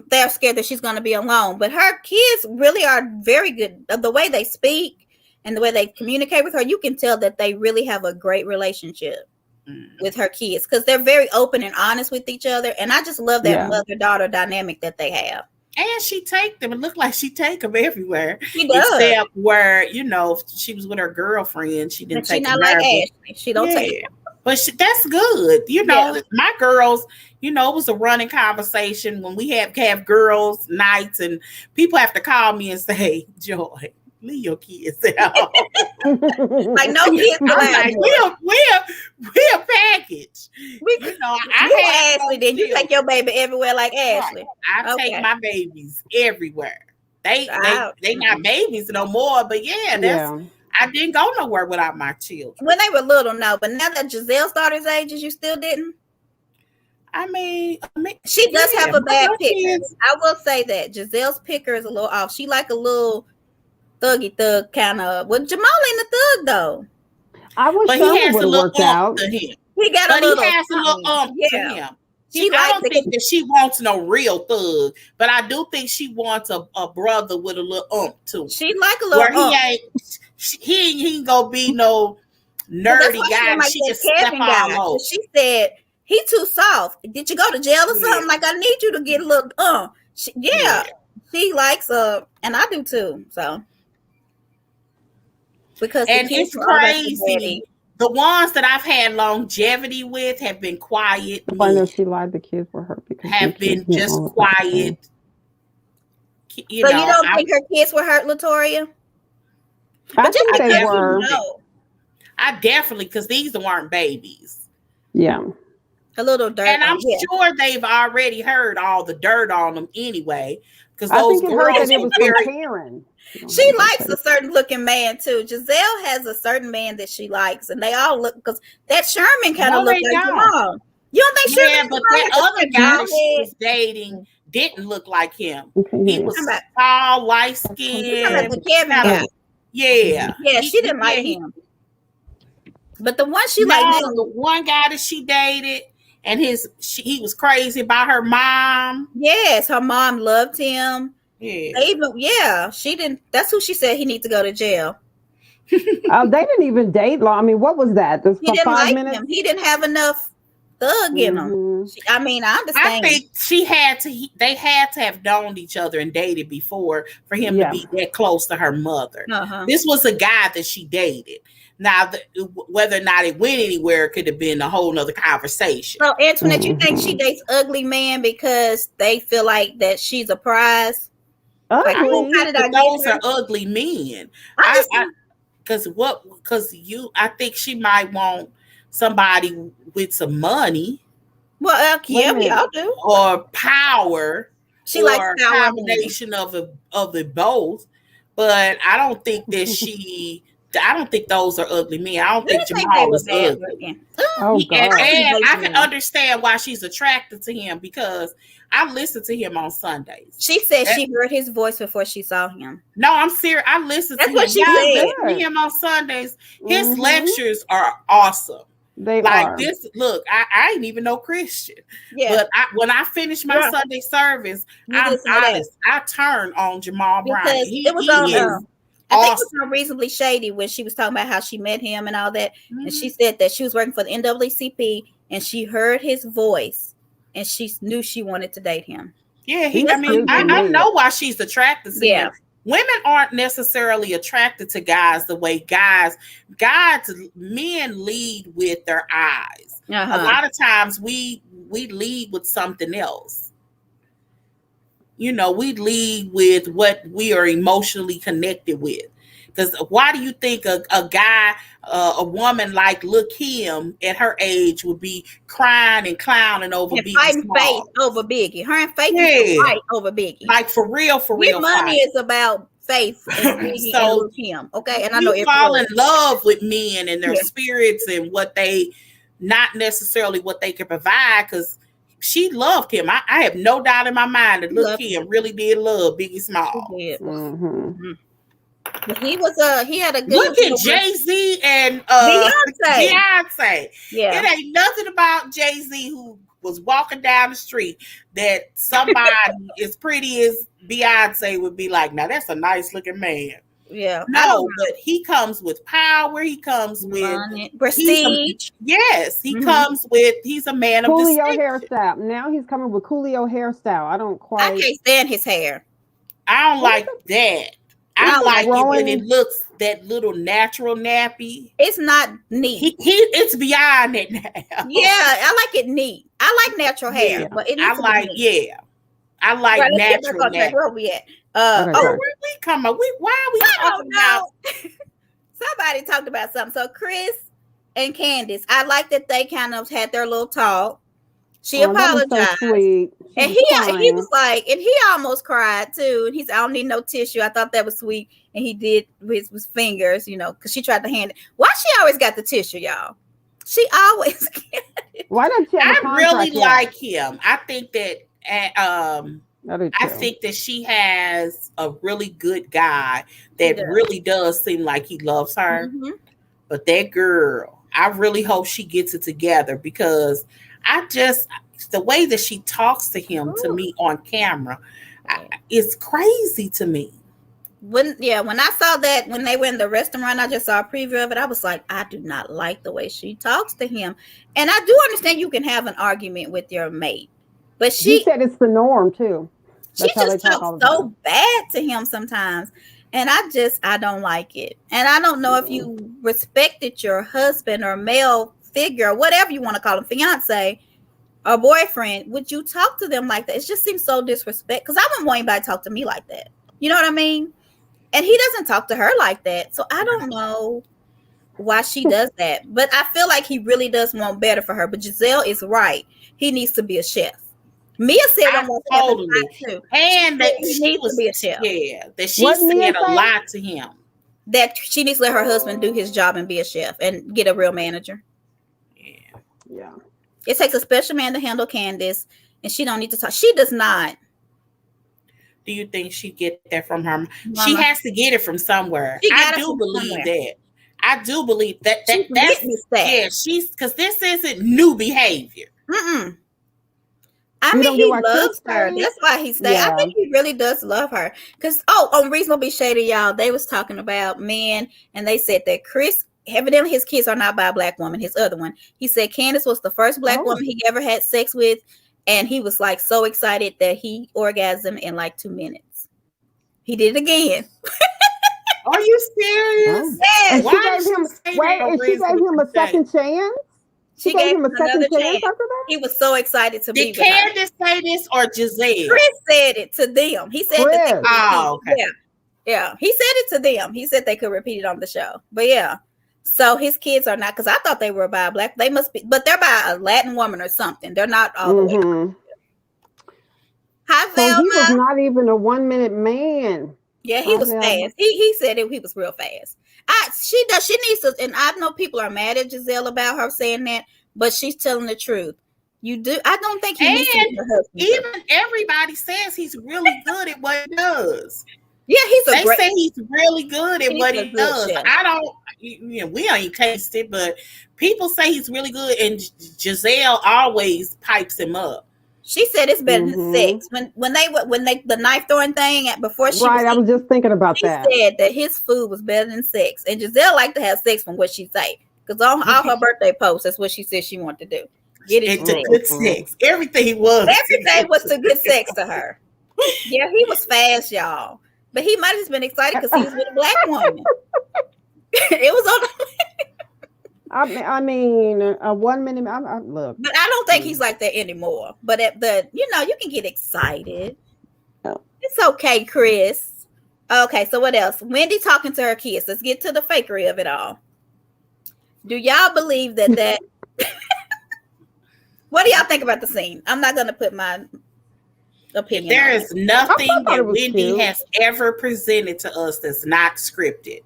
they're scared that she's going to be alone, but her kids really are very good. The way they speak and the way they communicate with her, you can tell that they really have a great relationship with her kids because they're very open and honest with each other. And I just love that mother-daughter dynamic that they have. And she take them. It looked like she take them everywhere. She does. Except where, you know, she was with her girlfriend. She didn't take them. She's not like Ashley. She don't take them. But that's good. You know, my girls, you know, it was a running conversation when we have girls' nights and people have to call me and say, Joy, leave your kids out. Like, no kids allowed. We're a package. You know, I Ashley, then you take your baby everywhere like Ashley. I take my babies everywhere. They not babies no more, but I didn't go nowhere without my children. When they were little, no. But now that Gizelle's daughter's ages, you still didn't? I mean she does have a bad picker. I will say that. Gizelle's picker is a little off. She like a little thuggy thug kind of. Well, Jamal ain't a thug, though. I wish he would have worked out. To him. He got a little to him. I don't think that she wants no real thug, but I do think she wants a brother with a little to him. She like a little he ain't gonna be no nerdy guy. Like she just step all over. She said he too soft. Did you go to jail or something? Like I need you to get a little She likes and I do too. So because it's crazy. The ones that I've had longevity with have been quiet. I know she lied the kids for her because have been just quiet. You don't think her kids were hurt, Latoria? I think they were. I definitely, because these weren't babies. Yeah. A little dirt. And I'm sure they've already heard all the dirt on them anyway. Because those girls it was very Karen. She likes a certain looking man too. Gizelle has a certain man that she likes, and they all look because that Sherman kind of looks like Jamal. You don't think Sherman? Yeah, but that other guy she was dating didn't look like him. He was tall, light skinned. Yeah, she didn't like him. But the one she liked, the one guy that she dated, and he was crazy about her mom. Yes, her mom loved him. Yeah. She didn't. That's who she said he needs to go to jail. They didn't even date long. I mean, what was that? He didn't like him. He didn't have enough thug in him. I understand. I think they had to have known each other and dated before for him to be that close to her mother. This was a guy that she dated. Now, whether or not it went anywhere could have been a whole nother conversation. So, Antoinette, you think she dates ugly men because they feel like that she's a prize? Those are ugly men. I think she might want somebody with some money. Well, we all do. Or power. She likes a combination of it both. But I don't think that I don't think those are ugly men. I don't think Jamal is ugly. Oh, God. And I can understand why she's attracted to him because I listen to him on Sundays. She said she heard his voice before she saw him. No, I'm serious. I listen to him. That's what she said. Listen to him on Sundays. His lectures are awesome. They are. This. Look, I ain't even no Christian. Yeah. But when I finish my Sunday service, I'm honest. I turn on Jamal Brown. It was on. I think it was reasonably shady when she was talking about how she met him and all that. Mm-hmm. And she said that she was working for the NAACP and she heard his voice and she knew she wanted to date him. Yeah, I know why she's attracted to him. Women aren't necessarily attracted to guys the way men lead with their eyes. A lot of times we lead with something else. You know, we lead with what we are emotionally connected with. Because why do you think a guy, a woman like Lil' Kim at her age would be crying and clowning over and Biggie fighting Faith Smalls? over Biggie? Her and Faith used to fight over Biggie. Like for real. Your money is about Faith and Biggie and Lil' Kim. Okay, and I know you fall in love with men and their spirits and what they, not necessarily what they can provide, because she loved him. I have no doubt in my mind that Lil' Kim really did love Biggie Smalls. He had a good look at Jay-Z and Beyonce. Yeah. It ain't nothing about Jay-Z who was walking down the street that somebody as pretty as Beyonce would be like, now that's a nice looking man. Yeah. No, but he comes with power. He comes with prestige. He comes with, he's a man of Coolio hairstyle. Now he's coming with Coolio hairstyle. I can't stand his hair. I don't like that. I like it when it looks that little natural nappy. It's not neat. It's beyond it now. Yeah, I like it neat. I like natural hair, but it I like natural nappy. Where we at? Where we coming? Why are we talking about? Somebody talked about something. So Chris and Candice, I like that they kind of had their little talk. She apologized. So sweet. And he was like, and he almost cried too. And he's, I don't need no tissue. I thought that was sweet. And he did with his fingers, because she tried to hand it. Why she always got the tissue, y'all? She always get it. Why don't you have a contract really yet? like him. I think that I think that she has a really good guy that really does seem like he loves her. Mm-hmm. But that girl, I really hope she gets it together, because the way that she talks to him, to me on camera, it's crazy to me. When I saw that, when they were in the restaurant, I just saw a preview of it. I was like, I do not like the way she talks to him. And I do understand you can have an argument with your mate, but she said it's the norm too. She just talks so bad to him sometimes. And I don't like it. And I don't know if you respected your husband or male figure, or whatever you want to call him, fiance or boyfriend, would you talk to them like that? It just seems so disrespectful, because I wouldn't want anybody to talk to me like that. You know what I mean? And he doesn't talk to her like that. So I don't know why she does that. But I feel like he really does want better for her. But Gizelle is right. He needs to be a chef. Mia said totally. Too. And that he needs to be a chef. Yeah, that she said a lot to him. That she needs to let her husband do his job and be a chef and get a real manager. Yeah. It takes a special man to handle Candice, and she don't need to talk. She does not. Do you think she get that from her? Mama. She has to get it from somewhere. I do believe that. I do believe that. She's, because this isn't new behavior. Mm-mm. I mean, he loves her. That's why he stayed. Yeah. I think he really does love her. Because, on Reasonably Shady, y'all, they was talking about men, and they said that Chris, evidently his kids are not by a black woman, his other one. He said Candice was the first black woman he ever had sex with, and he was like so excited that he orgasmed in like 2 minutes. He did it again. Are you serious? Yes. She gave him a second chance? She gave him a second chance after that? He was so excited to be with her. Did Candice say this or Gizelle? Chris said it to them. He said that they Yeah. He said it to them. He said they could repeat it on the show. But yeah. So his kids are not, because I thought they were by a black. They must be, but they're by a Latin woman or something. They're not all the way. Hi, Velma. So he was not even a 1 minute man. Yeah, he was fast. He said he was real fast. She needs to, and I know people are mad at Gizelle about her saying that, but she's telling the truth. You do. I don't think he needs to. Even everybody says he's really good at what he does. Yeah, they say he's really good at what he does. Chef. I don't. We don't even taste it, but people say he's really good, and Gizelle always pipes him up. She said it's better than sex. When they the knife throwing thing before she I was just thinking about that. She said that his food was better than sex, and Gizelle liked to have sex from what she say, because on all her birthday posts, that's what she said she wanted to do. Get it to good sex. Everything was to good sex to her. Yeah, he was fast, y'all, but he might have just been excited because he was with a black woman. It was on. I mean, a 1 minute. Look, but I don't think he's like that anymore. But you can get excited. Oh. It's okay, Chris. Okay, so what else? Wendy talking to her kids. Let's get to the fakery of it all. Do y'all believe that what do y'all think about the scene? I'm not gonna put my opinion. There is nothing that Wendy cute. has ever presented to us that's not scripted.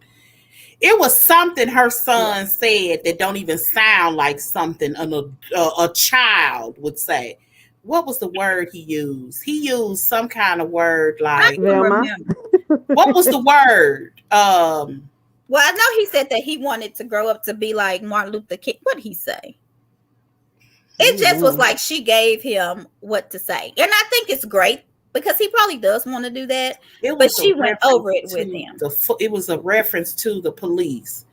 It was something her son said that don't even sound like something a child would say. What was the word he used? He used some kind of word like, what was the word? Well, I know he said that he wanted to grow up to be like Martin Luther King. What did he say? It just was like she gave him what to say. And I think it's great because he probably does want to do that. But she went over it with him. It was a reference to the police.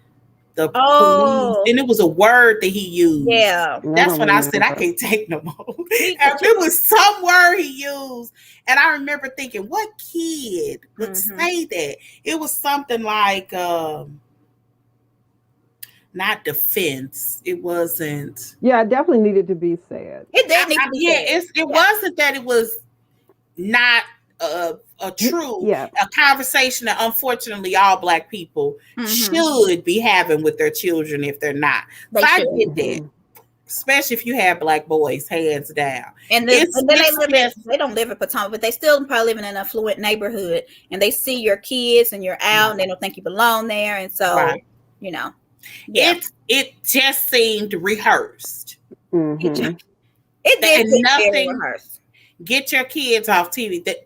Police. And it was a word that he used. Yeah. That's when I said I can't take no more. It was some word he used. And I remember thinking, what kid would say that? It was something like not defense. It wasn't. Yeah, it definitely needed to be said. It did need to be said. It wasn't that it was not a conversation that unfortunately all Black people should be having with their children if they're not. I get that. Especially if you have Black boys, hands down. And then they don't live in Potomac, but they still probably live in an affluent neighborhood, and they see your kids and you're out, and they don't think you belong there, and so you know. Yeah. It just seemed rehearsed. It did nothing. Get your kids off TV. That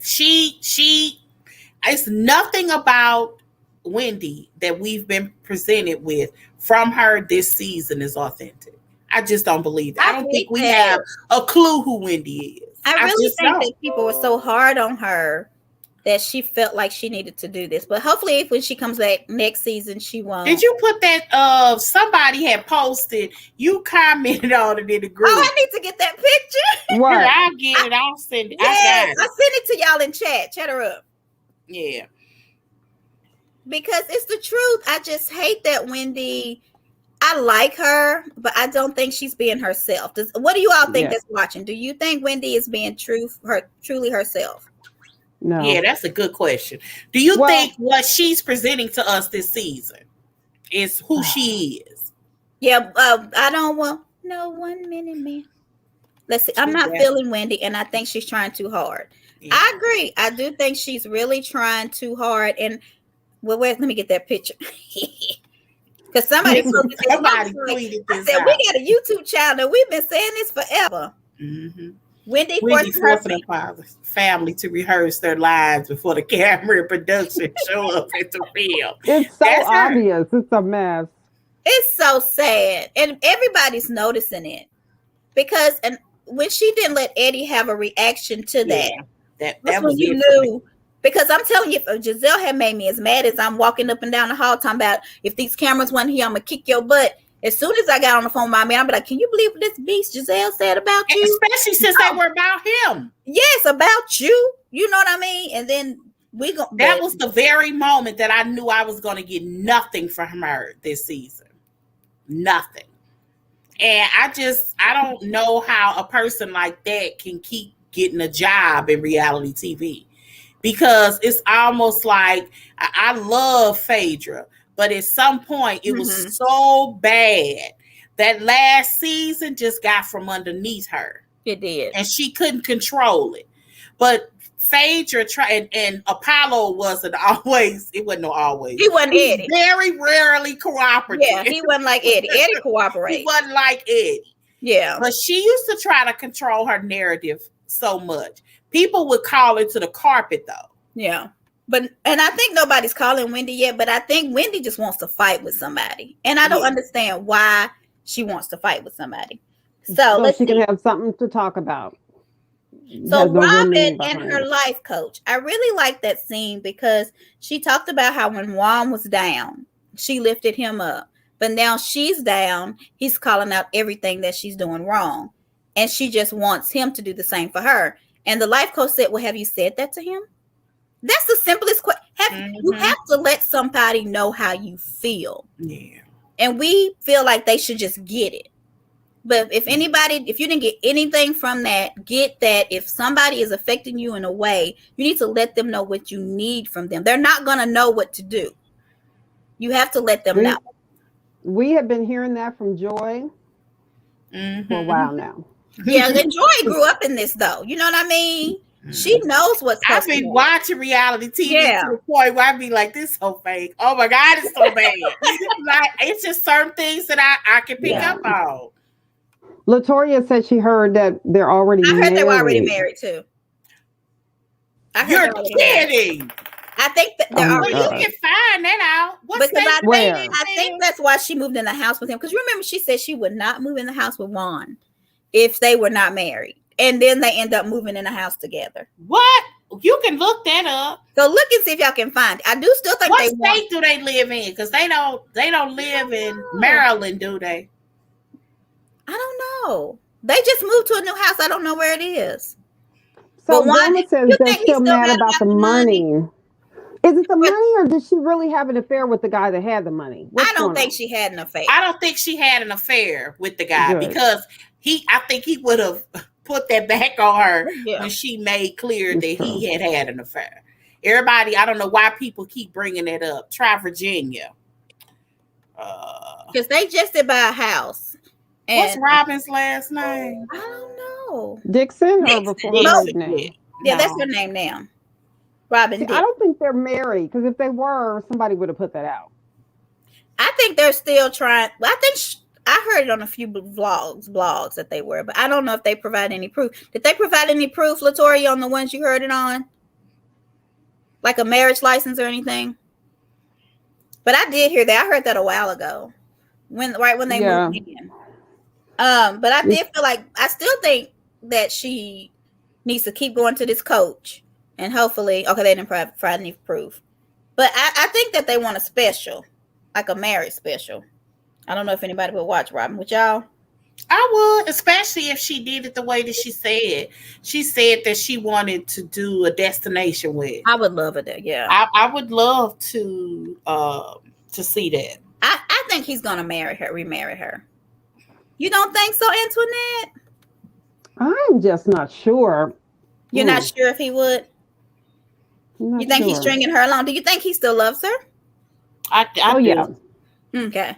it's nothing about Wendy that we've been presented with from her this season is authentic. I just don't believe that. I don't think we have a clue who Wendy is. I really think that people were so hard on her that she felt like she needed to do this. But hopefully when she comes back next season, she won't. Did you put that somebody had posted, you commented on it in the group? Oh, I need to get that picture. What? I'll get it. I'll send it. Yes, I sent it to y'all in chat. Chat her up. Yeah. Because it's the truth. I just hate that Wendy. I like her, but I don't think she's being herself. What do you all think that's watching? Do you think Wendy is being truly herself? No. Yeah, that's a good question. Do you think what she's presenting to us this season is who she is? Yeah, I don't want no 1 minute, man. Let's see. I'm not feeling Wendy, and I think she's trying too hard. Yeah. I agree. I do think she's really trying too hard. And wait, let me get that picture. Because somebody tweeted this. I said, we got a YouTube channel. We've been saying this forever. Wendy forcing her family to rehearse their lines before the camera and production show up at the film. It's so obvious. It's a mess. It's so sad. And everybody's noticing it. Because when she didn't let Eddie have a reaction to that's when you knew. Because I'm telling you, if Gizelle had made me as mad as I'm walking up and down the hall talking about if these cameras weren't here, I'm going to kick your butt. As soon as I got on the phone with my man, I'll be like, can you believe what this beast Gizelle said about you? Especially since they were about him. Yes, about you. You know what I mean? And then that was the very moment that I knew I was going to get nothing from her this season. Nothing. And I don't know how a person like that can keep getting a job in reality TV. Because it's almost like, I love Phaedra, but at some point it was so bad that last season just got from underneath her. It did. And she couldn't control it. But Phaedra tried, and Apollo wasn't always, it wasn't always. He wasn't Eddie. Very rarely cooperative. Yeah, he wasn't like Eddie. Eddie cooperated. He wasn't like Eddie. Yeah. But she used to try to control her narrative so much. People would call it to the carpet, though. Yeah. And I think nobody's calling Wendy yet, but I think Wendy just wants to fight with somebody. And I don't understand why she wants to fight with somebody. So she can have something to talk about. So Robin and her life coach. I really like that scene because she talked about how when Juan was down, she lifted him up. But now she's down. He's calling out everything that she's doing wrong. And she just wants him to do the same for her. And the life coach said, well, have you said that to him? That's the simplest question. You have to let somebody know how you feel. Yeah. And we feel like they should just get it. But if you didn't get anything from that, get that if somebody is affecting you in a way, you need to let them know what you need from them. They're not going to know what to do. You have to let them know. We have been hearing that from Joy for a while now. Yeah, and Joy grew up in this, though. You know what I mean? She knows what's I've been watching reality TV to the point where I be like, this is so fake. Oh my God, it's so bad. Like, it's just certain things that I can pick up on. Latoya said she heard that they're already married. I heard they were already married too. You're kidding. I think that they're already you can find that out. What's that? I think that's why she moved in the house with him. Because remember, she said she would not move in the house with Juan if they were not married. And then they end up moving in the house together. What? You can look that up. So look and see if y'all can find it. I do still think what state do they live in? Because they don't live in Maryland, do they? I don't know. They just moved to a new house. I don't know where it is. So Donna says they're still mad about the money. Is it the money, or did she really have an affair with the guy that had the money? I don't think she had an affair. I don't think she had an affair with the guy because I think he would have put that back on her when she made clear that he had an affair. Everybody, I don't know why people keep bringing it up. Try Virginia. Because they just did buy a house. And what's Robin's last name? I don't know. Dixon or before her name? Yeah, that's her name now. Robin. I don't think they're married, because if they were, somebody would have put that out. I think they're still trying. Well, I think I heard it on a few blogs that they were, but I don't know if they provide any proof. Did they provide any proof, Latoya, on the ones you heard it on? Like a marriage license or anything? But I did hear that. I heard that a while ago. When they moved in. But I did feel like I still think that she needs to keep going to this coach, and hopefully, they didn't provide any proof. But I think that they want a special, like a marriage special. I don't know if anybody would watch, Robin. Would y'all? I would, especially if she did it the way that she said. She said that she wanted to do a destination wedding. I would love it. Yeah, I would love to see that. I think he's gonna remarry her. You don't think so, Antoinette? I'm just not sure. You're not sure if he would? You think he's stringing her along? Do you think he still loves her? I do. Yeah. Okay.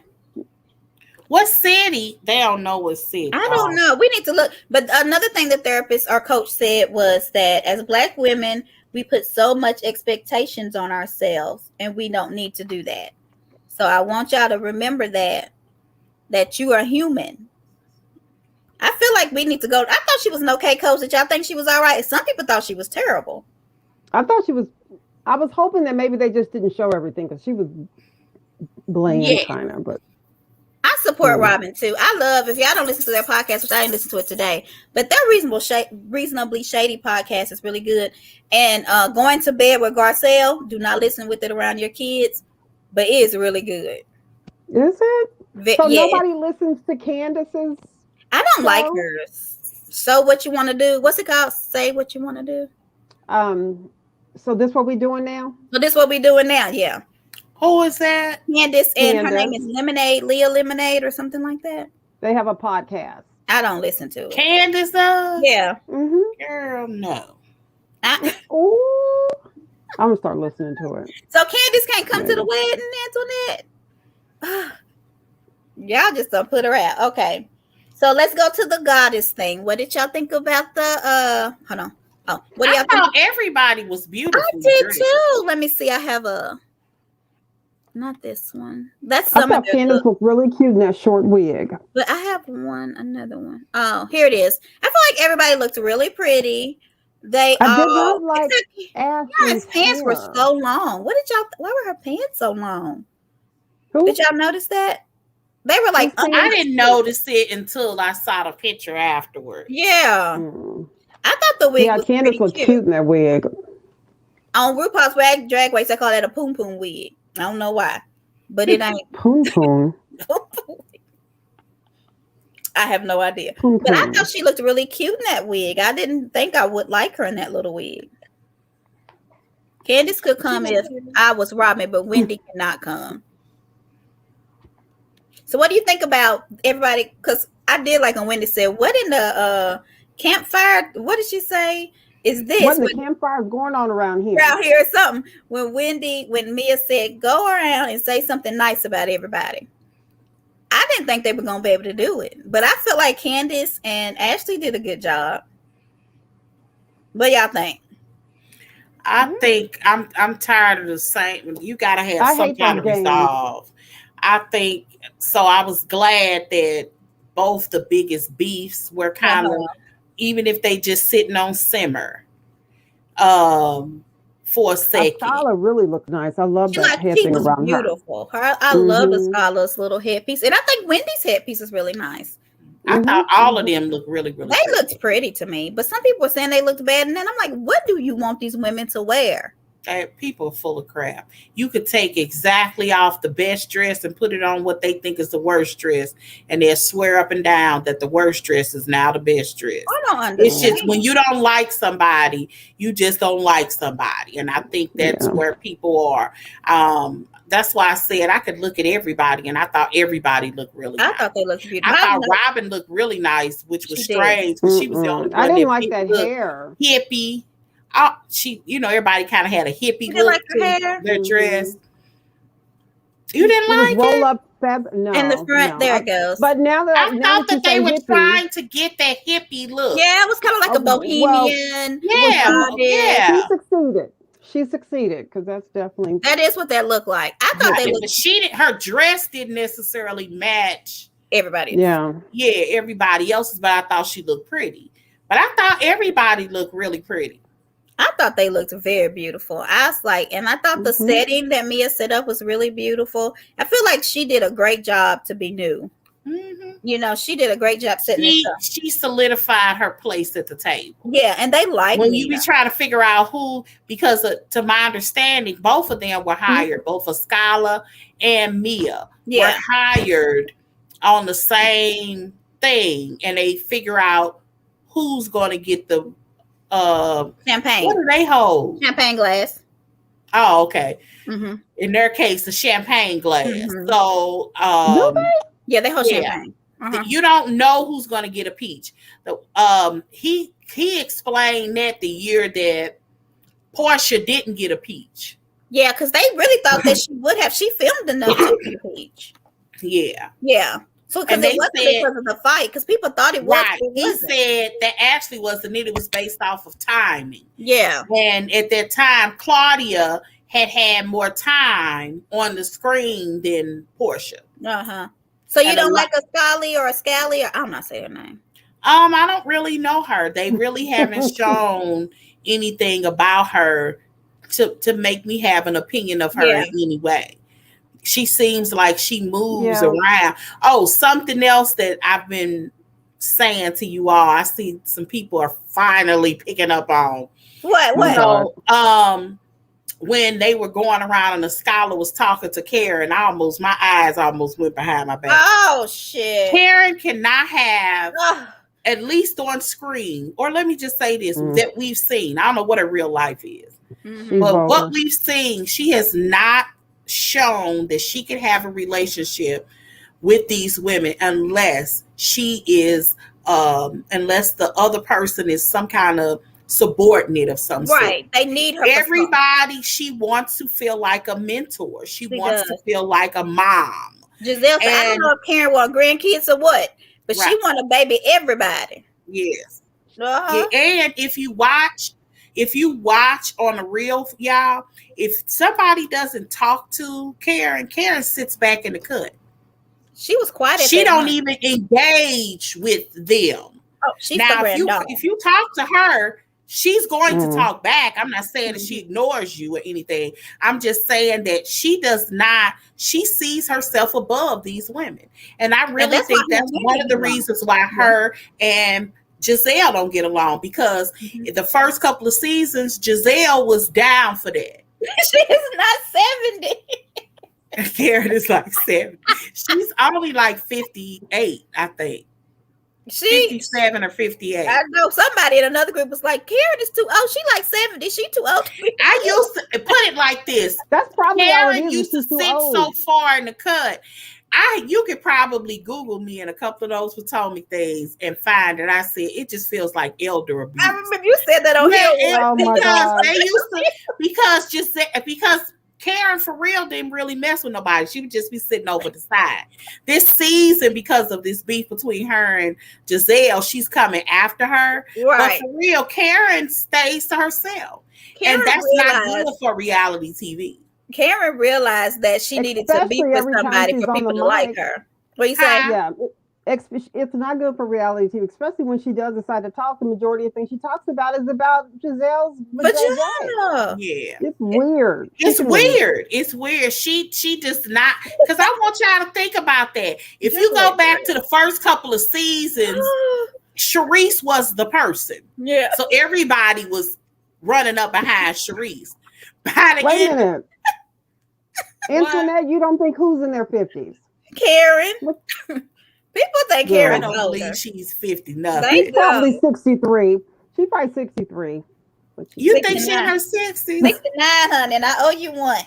What city? They don't know what city. I don't know. We need to look. But another thing the therapist, our coach, said was that as Black women, we put so much expectations on ourselves, and we don't need to do that. So I want y'all to remember that you are human. I feel like we need to go. I thought she was an okay coach. Did y'all think she was all right? Some people thought she was terrible. I thought she was. I was hoping that maybe they just didn't show everything, because she was bland kind of. But I support Robin too. I love, if y'all don't listen to their podcast, which I didn't listen to it today, but their reasonably shady podcast is really good. And Going to Bed with Garcelle, do not listen with it around your kids, but it is really good. Is it? So nobody listens to Candice's? I don't like hers. So What You Want to Do? What's it called? Say What You Want to Do. So this what we doing now? Yeah. Who is that? Candice, and her name is Leah Lemonade or something like that. They have a podcast. I don't listen to it. Candice, yeah. Girl, no. Ooh, I'm gonna start listening to it. So Candice can't come to the wedding, Antoinette. Y'all just don't put her out. Okay. So let's go to the goddess thing. What did y'all think about the hold on. Oh, what do y'all think? Everybody was beautiful. I did too. Let me see. I have not this one. That's some I thought Candice looked really cute in that short wig. But I have another one. Oh, here it is. I feel like everybody looked really pretty. I did not like Ashley's pants were so long. Why were her pants so long? Did y'all notice that? They were like, I didn't notice it until I saw the picture afterward. Yeah. I thought the wig was Candice looked cute in that wig. On RuPaul's Drag Race, they call that a poom poom wig. I don't know why, but it ain't. Poom poom. I have no idea. But I thought she looked really cute in that wig. I didn't think I would like her in that little wig. Candice could come if I was Robin, but Wendy cannot come. So what do you think about everybody? Because I did like when Wendy said, "What in the campfire? What did she say? Is this what the campfire going on around here? Around here or something?" When Mia said, "Go around and say something nice about everybody," I didn't think they were gonna be able to do it, but I feel like Candice and Ashley did a good job. What y'all think? I think I'm tired of the same. You gotta have some kind of resolve. I think so. I was glad that both the biggest beefs were kind of, even if they just sitting on simmer, for a second. Skylar really looks nice. I love that head thing around beautiful. I love the Skylar's little headpiece, and I think Wendy's headpiece is really nice. I thought all of them looked really, really. They looked pretty to me, but some people were saying they looked bad, and then I'm like, what do you want these women to wear? People are full of crap. You could take exactly off the best dress and put it on what they think is the worst dress, and they'll swear up and down that the worst dress is now the best dress. I don't understand. It's just when you don't like somebody, you just don't like somebody, and I think that's where people are. That's why I said I could look at everybody, and I thought everybody looked really nice. I thought they looked beautiful. I thought Robin looked really nice, which was strange because she was the only one. I didn't like that hair. Hippie. She, everybody kind of had a hippie look like her hair? Their dress. You didn't like roll it? Up no, in the front, there it goes. But now that I thought that they were trying to get that hippie look. Yeah, it was kind of like a bohemian. Yeah. She succeeded because that's definitely that is what that looked like. I thought they looked. Her dress didn't necessarily match everybody. Yeah, everybody else's, but I thought she looked pretty. But I thought everybody looked really pretty. I thought they looked very beautiful. I was like, and I thought the setting that Mia set up was really beautiful. I feel like she did a great job to be new. Mm-hmm. She did a great job setting it up. She solidified her place at the table. Yeah, and they like when you be trying to figure out who, because to my understanding, both of them were hired, both of Skylar and Mia were hired on the same thing, and they figure out who's going to get the champagne. What do they hold? Champagne glass. Oh, okay. Mm-hmm. In their case, a champagne glass. Mm-hmm. So, yeah, they hold champagne. Uh-huh. You don't know who's going to get a peach. He explained that the year that Portia didn't get a peach. Yeah, because they really thought that she would have. She filmed enough to get a peach. Yeah. Yeah. So because it wasn't because of the fight, because people thought it was. Right. He said that actually wasn't it. It was based off of timing. Yeah. And at that time, Claudia had more time on the screen than Portia. Uh-huh. So you don't like a Scully or a Scally, or I'm not saying her name. I don't really know her. They really haven't shown anything about her to make me have an opinion of her in any way. She seems like she moves around. Oh, something else that I've been saying to you all, I see some people are finally picking up on. What? So, when they were going around and the scholar was talking to Karen, my eyes almost went behind my back. Oh, shit. Karen cannot have, at least on screen, or let me just say this, that we've seen. I don't know what her real life is. Mm-hmm. But what we've seen, she has not shown that she can have a relationship with these women unless she is unless the other person is some kind of subordinate of some sort. Right. They need her. Everybody, she wants to feel like a mentor. She wants to feel like a mom. Gizelle said, I don't know if Karen want grandkids or what, but she want to baby everybody. Yes. Uh-huh. Yeah, and if you watch on the real, y'all, if somebody doesn't talk to Karen sits back in the cut. She was quiet. She don't even engage with them. Oh, she's now, if you talk to her, she's going to talk back. I'm not saying that she ignores you or anything. I'm just saying that she sees herself above these women. And I really think that's one of the reasons why her and Gizelle don't get along, because the first couple of seasons, Gizelle was down for that. She is not 70. Karen is like 70. She's only like 58, I think. 57 or 58. I know somebody in another group was like, Karen is too old. She like 70. She too old. I used to put it like this. That's probably Karen used to sit so far in the cut. You could probably Google me in a couple of those Potomac things and find that I said it just feels like elder abuse. I remember you said that on here. Oh my God. They used to because Karen for real didn't really mess with nobody. She would just be sitting over the side. This season, because of this beef between her and Gizelle, she's coming after her. Right. But for real, Karen stays to herself. Karen and that's not good for reality TV. Karen realized that she needed to be with somebody for people to like her. What you say? Yeah. It's not good for reality TV, especially when she does decide to talk. The majority of things she talks about is about Giselle's vagina. Yeah, it's weird. It's weird. It's weird. She does not, because I want y'all to think about that. If you go back to the first couple of seasons, Sharice was the person. Yeah. So everybody was running up behind Sharice. Wait a minute. Internet, you don't think who's in their 50s? Karen. People think Karen I don't older. believe she's 50. Nothing. She's probably 63. She's probably 63. You 69. Think she's in her 60s? 69, honey, and I owe you one.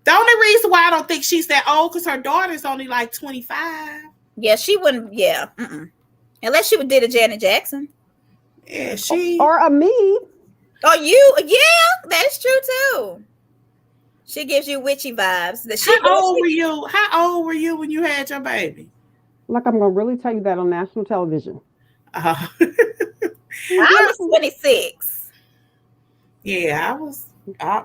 The only reason why I don't think she's that old because her daughter's only like 25. Yeah, she wouldn't. Yeah, unless she did a Janet Jackson. Yeah, she or a me. Oh, you? Yeah, that's true too. She gives you witchy vibes. How old were you? How old were you when you had your baby? Like, I'm gonna really tell you that on national television. I was 26. Yeah, I was.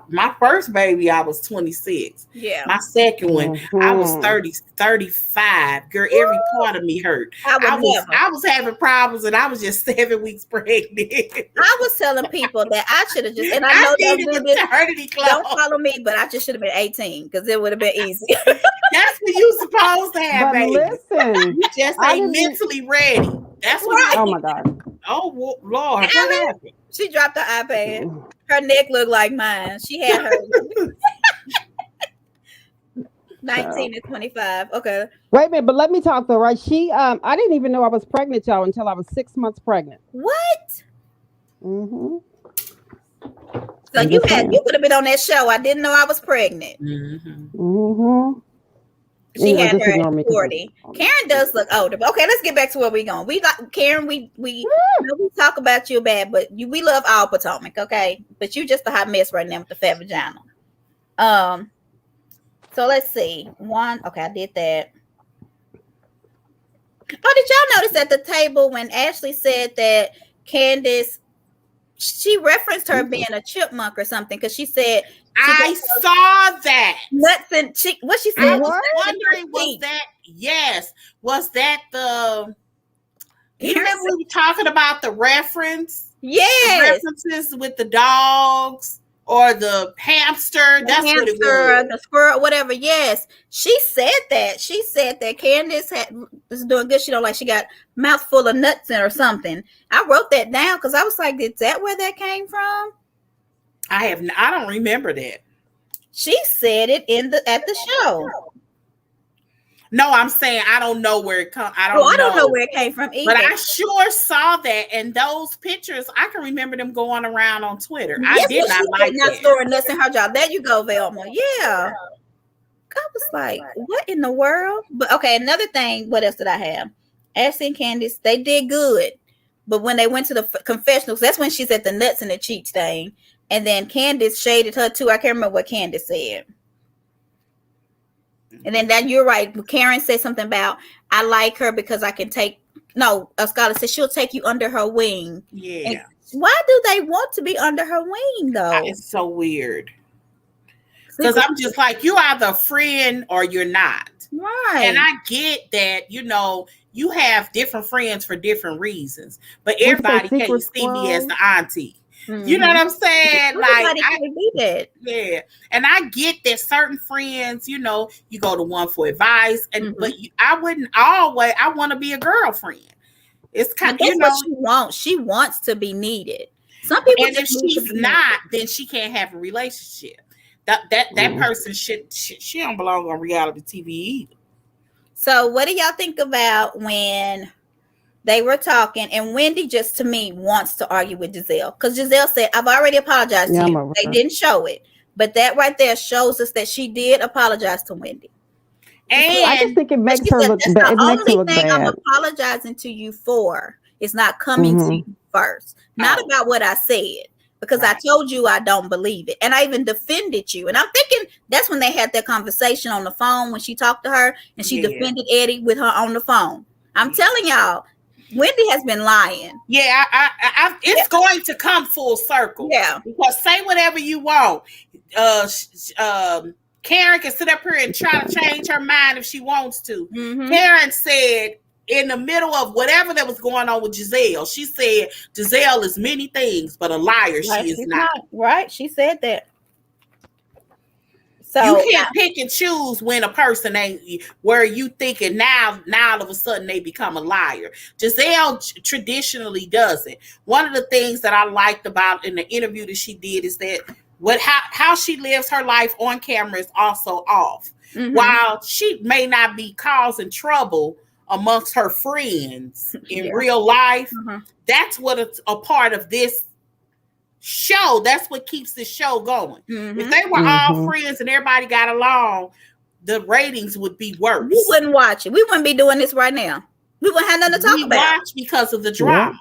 My first baby, I was 26. Yeah. My second one, I was 35. Girl, every part of me hurt. I was having problems, and I was just 7 weeks pregnant. I was telling people that I should have just, and I know don't follow me, but I just should have been 18 because it would have been easy. That's what you supposed to have, but baby. Listen, you just ain't mentally ready. That's what. Oh my God. Oh Lord, what happened? She dropped the iPad. Her neck looked like mine. She had her 19 and 25. Okay. Wait a minute, but let me talk though, right? I didn't even know I was pregnant, y'all, until I was 6 months pregnant. What? Mm-hmm. So you would have been on that show. I didn't know I was pregnant. Mm-hmm. Mm-hmm. She had her at 40. Karen does look older. But okay, let's get back to where we're going. We like Karen, we talk about you bad, but we love all Potomac, okay? But you just a hot mess right now with the fat vagina. So let's see. Okay, I did that. Oh, did y'all notice at the table when Ashley said that Candice, she referenced her being a chipmunk or something because she said I saw that nuts and what she said. I was wondering, was that the? You remember we were talking about the reference? Yes, the references with the dogs or the hamster. That's what it was. The squirrel, whatever. Yes, she said that. She said that Candice was doing good. She don't like. She got mouthful of nuts in or something. I wrote that down because I was like, "Is that where that came from?" I don't remember that. She said it at the show. No, I'm saying I don't know where it comes. I don't know where it came from either. But I sure saw that, and those pictures, I can remember them going around on Twitter. Yes, I did not like that. Storing nuts in her jaw. There you go, Velma. Yeah. I was like, what in the world? But okay, another thing. What else did I have? Ashley and Candice, they did good. But when they went to the confessionals, that's when she said the nuts in the cheeks thing. And then Candice shaded her too. I can't remember what Candice said. And then you're right. Karen said something about, I like her because I can Scarlett said she'll take you under her wing. Yeah. And why do they want to be under her wing though? It's so weird. Because I'm just like, you either a friend or you're not. Right. And I get that, you have different friends for different reasons. But everybody can't see me as the auntie. Mm-hmm. You know what I'm saying? Yeah. And I get that certain friends, you go to one for advice, but I want to be a girlfriend. It's kind of, what she wants. She wants to be needed. Some people, and if she's not, then she can't have a relationship. That person she don't belong on reality TV either. So, what do y'all think about when they were talking, and Wendy just to me wants to argue with Gizelle because Gizelle said, I've already apologized to you. They didn't show it, but that right there shows us that she did apologize to Wendy. And I just think it makes her look bad. The It makes her only look thing bad. I'm apologizing to you for is not coming to you first. Not about what I said. Because I told you I don't believe it. And I even defended you. And I'm thinking that's when they had that conversation on the phone when she talked to her and she defended Eddie with her on the phone. I'm telling y'all, Wendy has been lying. Yeah, it's going to come full circle. Yeah. Because say whatever you want. Karen can sit up here and try to change her mind if she wants to. Karen said in the middle of whatever that was going on with Gizelle, she said Gizelle is many things, but a liar she is not. Right? She said that. So you can't pick and choose when a person ain't where you thinking now all of a sudden they become a liar. Gizelle traditionally doesn't. One of the things that I liked about in the interview that she did is that how she lives her life on camera is also off. While she may not be causing trouble amongst her friends in real life, that's what it's a part of this show. That's what keeps the show going. If they were all friends and everybody got along, the ratings would be worse. We wouldn't watch it. We wouldn't be doing this right now. We wouldn't have nothing to talk about. We watch because of the drama.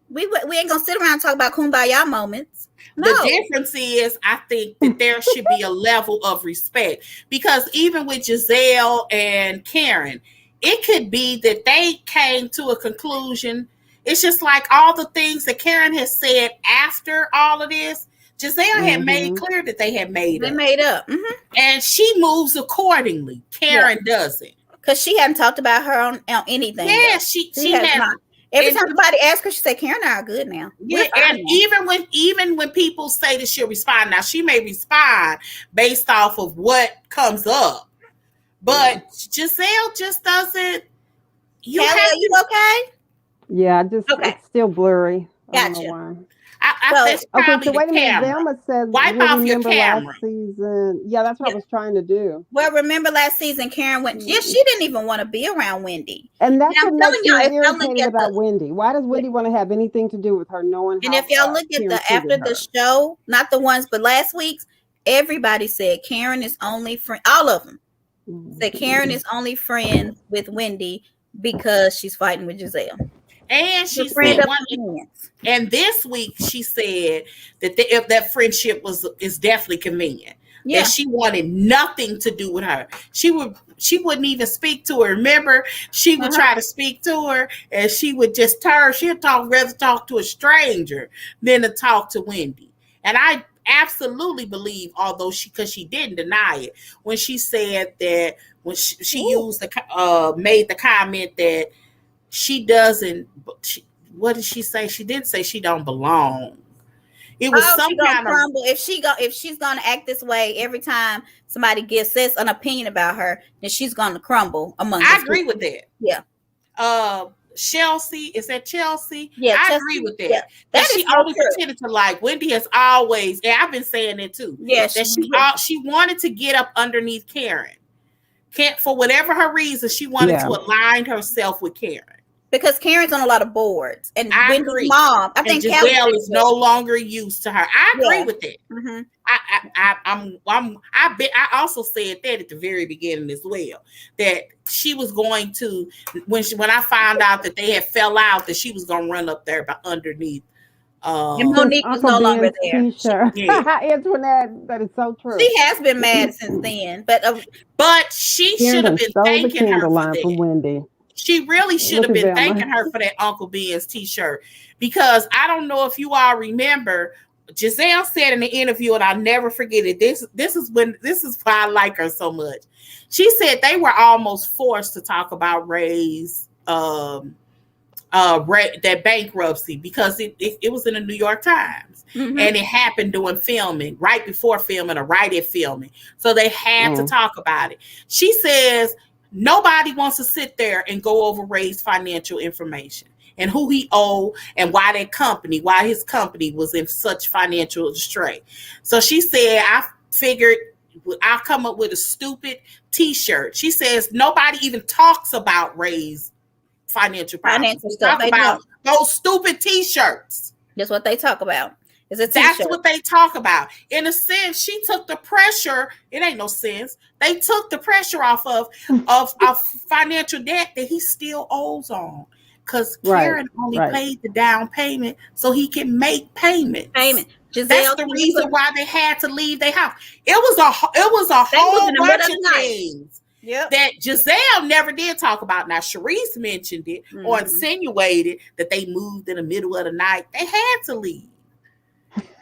We ain't gonna sit around and talk about kumbaya moments. No. The difference is, I think that there should be a level of respect, because even with Gizelle and Karen, it could be that they came to a conclusion. It's just like all the things that Karen has said after all of this, Gizelle had made clear that they had made up. They made up. And she moves accordingly. Karen doesn't. Because she hadn't talked about her on anything. Yeah, she has not. Every time somebody asks her, she say, Karen and I are good now. Yeah, and even when people say that she'll respond, now she may respond based off of what comes up. But Gizelle just doesn't. Kelly, are you okay? Yeah, it's still blurry. Gotcha. So wait a minute. Velma says, wipe off your camera. Last season. Yeah, that's what I was trying to do. Well, remember last season, Karen went. Yeah, she didn't even want to be around Wendy. And that's what makes me irritated about Wendy. Why does Wendy want to have anything to do with her? Knowing. And if y'all look at after the show, not the ones, but last week's, everybody said Karen is only friend. All of them said Karen is only friends with Wendy because she's fighting with Gizelle. And she said and this week she said that if that friendship is definitely convenient. Yeah. That she wanted nothing to do with her. She wouldn't even speak to her. Remember, she would try to speak to her and she would just turn. She'd rather talk to a stranger than to talk to Wendy. And I absolutely believe, although because she didn't deny it, when she said that when she made the comment that she doesn't. What did she say? She did say she don't belong. It was some kind of crumble. If she's gonna act this way every time somebody says an opinion about her, then she's gonna crumble among. I agree with that. Yeah. Chelsea, is that Chelsea? Yeah, I agree with that. Yeah. That she only pretended to like. Wendy has always, and I've been saying it too. Yeah, that she wanted to get up underneath Karen. For whatever her reason, she wanted to align herself with Karen. Because Karen's on a lot of boards, and I agree. Mom, I think Gizelle is no longer used to her. I agree with that. I also said that at the very beginning as well, that she was going to when I found out that they had fell out, that she was going to run up there underneath. And Monique was no longer there. Antoinette, that is so true. She has been mad since then, but she should have been thanking her for that. From Wendy. She really should have been thanking her for that Uncle Ben's t-shirt, because I don't know if you all remember, Gizelle said in the interview, and I'll never forget it. This is why I like her so much. She said they were almost forced to talk about Ray's that bankruptcy, because it was in the New York Times and it happened during filming, right before filming or right at filming. So they had to talk about it. She says nobody wants to sit there and go over Ray's financial information and who he owed and why his company was in such financial distress. So she said, I figured I'll come up with a stupid t-shirt. She says nobody even talks about Ray's financial stuff. They talk about those stupid t-shirts. That's what they talk about. It's a t-shirt. That's what they talk about. In a sense, she took the pressure. It ain't no sense. They took the pressure off of financial debt that he still owes on. Because Karen only paid the down payment so he can make payments. Gizelle, that's the reason why they had to leave their house. It was a whole bunch of things that Gizelle never did talk about. Now, Sharice mentioned it or insinuated that they moved in the middle of the night. They had to leave.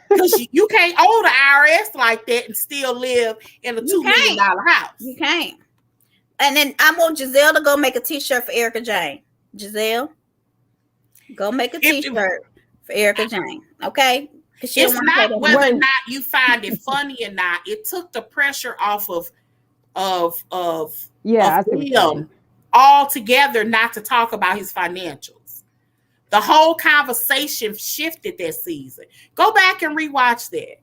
Because you can't owe the IRS like that and still live in a $2 million house. You can't. And then I want Gizelle to go make a t-shirt for Erica Jane. Giselle, go make a t-shirt for Erica Jane. Okay? It's not whether or not you find it funny or not. It took the pressure off of him altogether not to talk about his financials. The whole conversation shifted that season. Go back and rewatch that.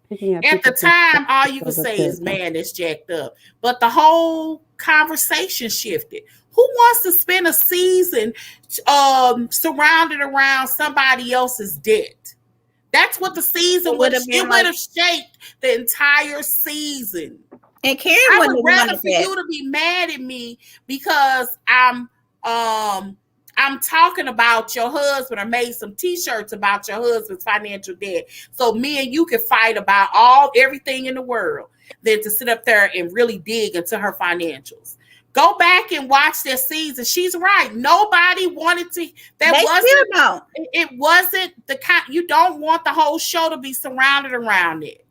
At the time, all you can say is, man, it's jacked up. But the whole conversation shifted. Who wants to spend a season surrounded around somebody else's debt? That's what the season would have. It would have shaped the entire season. And Karen, I would rather for you to be mad at me because I'm talking about your husband or made some t-shirts about your husband's financial debt. So me and you can fight about everything in the world than to sit up there and really dig into her financials. Go back and watch that season. She's right. Nobody wanted to. It wasn't the kind. You don't want the whole show to be surrounded around it.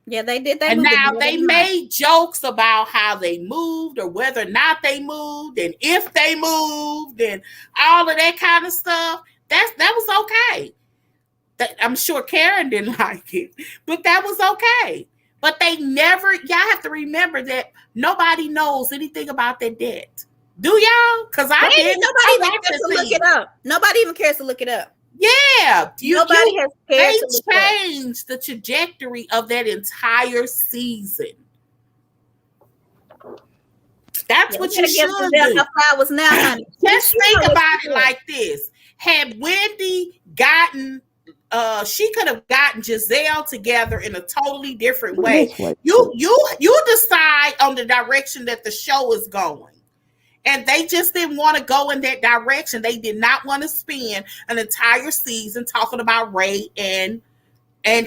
Yeah, they did. And now they made jokes about how they moved or whether or not they moved and if they moved and all of that kind of stuff. That was okay. I'm sure Karen didn't like it, but that was okay. But they never, y'all have to remember that nobody knows anything about that debt. Do y'all? Because I didn't. Nobody even cares to look it up. Nobody even cares to look it up. Yeah. Nobody has cared to look They changed the trajectory of that entire season. That's what you should do. Flowers now, honey. Just think about it like this. Had Wendy gotten she could have gotten Gizelle together in a totally different way. You decide on the direction that the show is going. And they just didn't want to go in that direction. They did not want to spend an entire season talking about Ray and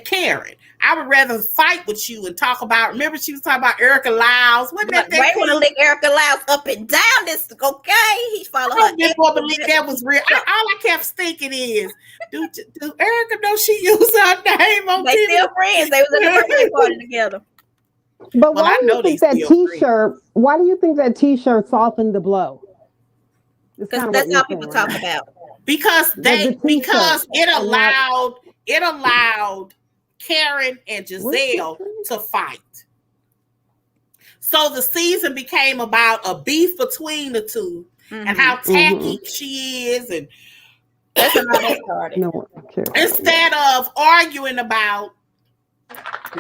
Karen. I would rather fight with you and talk about. Remember, she was talking about Erica Lyles. Ray want to lick Erica Lyles up and down. This okay? He followed her. I didn't believe that was real. All I kept thinking is, do Erica know she used her name on TV? They still friends. They was in the birthday party together. But why do you think that T-shirt? Why do you think that T-shirt softened the blow? Because that's how people talk about. Because it allowed Karen and Gizelle to fight. So the season became about a beef between the two and how tacky she is, and that's how that started. Instead of arguing about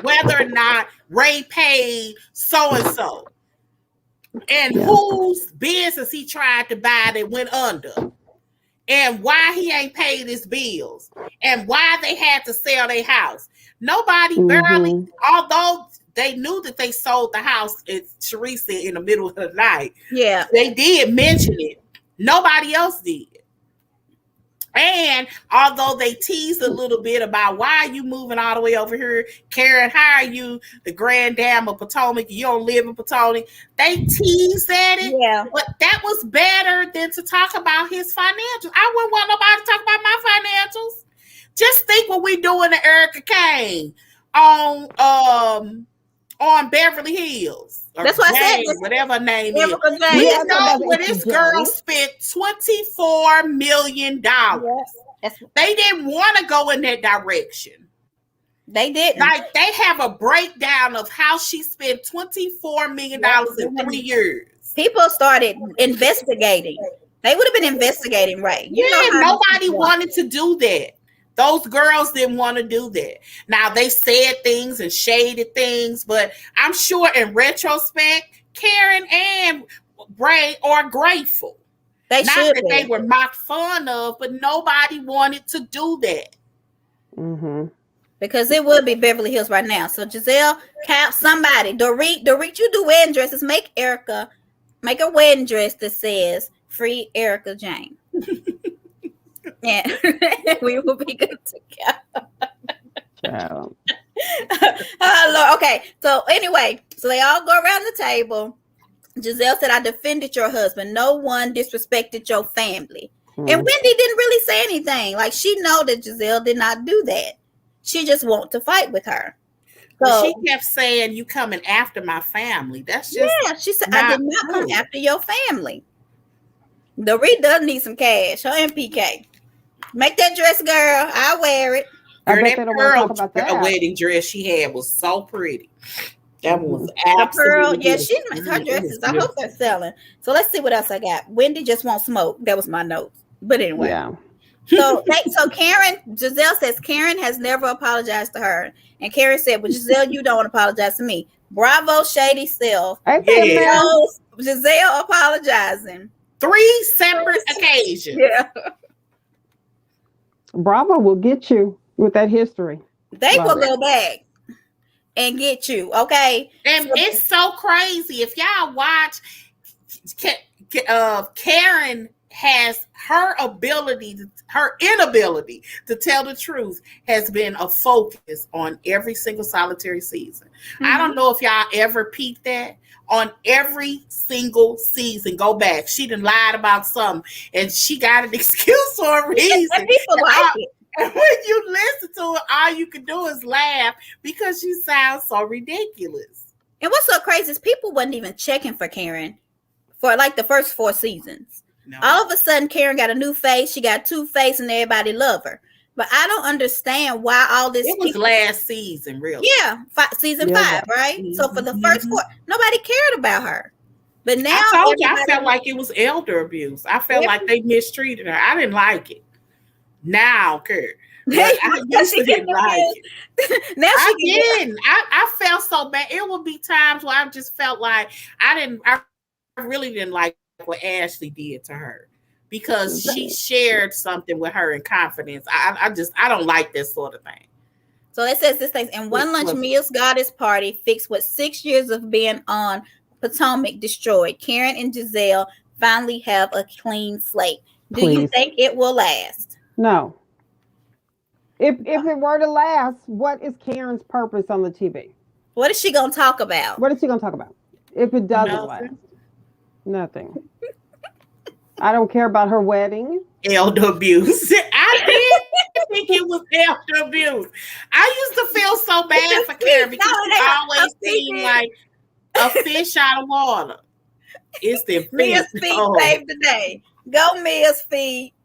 whether or not Ray paid so-and-so and whose business he tried to buy that went under and why he ain't paid his bills and why they had to sell their house. Nobody barely, although they knew that they sold the house, as Sharice said, in the middle of the night. Yeah. They did mention it. Nobody else did. And although they teased a little bit about why are you moving all the way over here, Karen, how are you the grand dam of Potomac? You don't live in Potomac. They teased at it. Yeah. But that was better than to talk about his financials. I wouldn't want nobody to talk about my financials. Just think what we doing to Erica Kane on Beverly Hills. That's what I said. Whatever her name is. We know where this girl spent $24 million. Yes. They didn't want to go in that direction. They didn't. Like, they have a breakdown of how she spent $24 million in 3 years. People started investigating. They would have been investigating, right? Nobody wanted to do that. Those girls didn't want to do that. Now, they said things and shaded things, but I'm sure in retrospect, Karen and Ray are grateful. Not that they were mocked fun of, but nobody wanted to do that. because it would be Beverly Hills right now. So Gizelle, somebody, Dorit, you do wedding dresses. Make a wedding dress that says "Free Erica Jane." Yeah, we will be good together. Child. Lord. Okay, so anyway, so they all go around the table. Gizelle said, "I defended your husband. No one disrespected your family." And Wendy didn't really say anything. Like, she know that Gizelle did not do that. She just want to fight with her. So she kept saying, "You coming after my family." That's just she said, "I did not come after your family." Dorit does need some cash. Her and PK. Make that dress, girl. I'll wear it. Girl, that pearl wedding dress she had was so pretty. That was absolutely her dresses. I hope they're selling. So let's see what else I got. Wendy just won't smoke. That was my notes. But anyway. Yeah. So Giselle says Karen has never apologized to her. And Karen said, "Well, Gizelle, you don't apologize to me." Bravo, shady self. Gizelle apologizing. 3 separate occasions. Yeah. Bravo will get you with that history. They will go back and get you, okay? And it's so crazy. If y'all watch, Karen has her inability to tell the truth has been a focus on every single solitary season. Mm-hmm. I don't know if y'all ever peeped that. On every single season, go back. She done lied about something, and she got an excuse for a reason. And people like it. And when you listen to it, all you can do is laugh because she sounds so ridiculous. And what's so crazy is people wasn't even checking for Karen for like the first 4 seasons. No. All of a sudden, Karen got a new face. She got 2 faces, and everybody love her. But I don't understand why all this. It was last season, really. Yeah, season 5, right? Mm-hmm. So for the first 4, nobody cared about her. But now I felt like it was elder abuse. I felt like they mistreated her. I didn't like it. Now, Kurt. I used to didn't like it. Now I didn't. I felt so bad. It would be times where I just felt like I really didn't like what Ashley did to her. Because she shared something with her in confidence. I don't like this sort of thing. So it says this thing, in one lunch, Mia's goddess party fixed what 6 years of being on Potomac destroyed. Karen and Gizelle finally have a clean slate. Do you think it will last? No. If it were to last, what is Karen's purpose on the TV? What is she going to talk about? What is she going to talk about? If it doesn't last. Nothing. I don't care about her wedding. Elder abuse. I did think it was elder abuse. I used to feel so bad for Karen because she always seemed like a fish out of water. It's the Mia's feet saved the day. Go Mia's feet.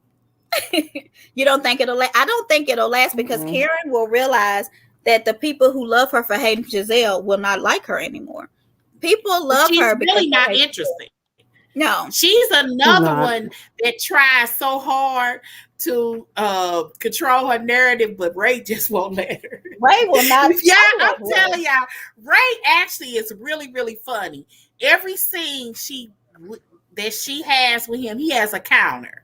You don't think it'll last? I don't think it'll last because Karen will realize that the people who love her for hating Gizelle will not like her anymore. People love her because she's really not interesting. No, she's another one that tries so hard to control her narrative, but Ray just won't let her. Ray will not. Yeah, I'm telling y'all, Ray actually is really, really funny. Every scene that she has with him, he has a counter.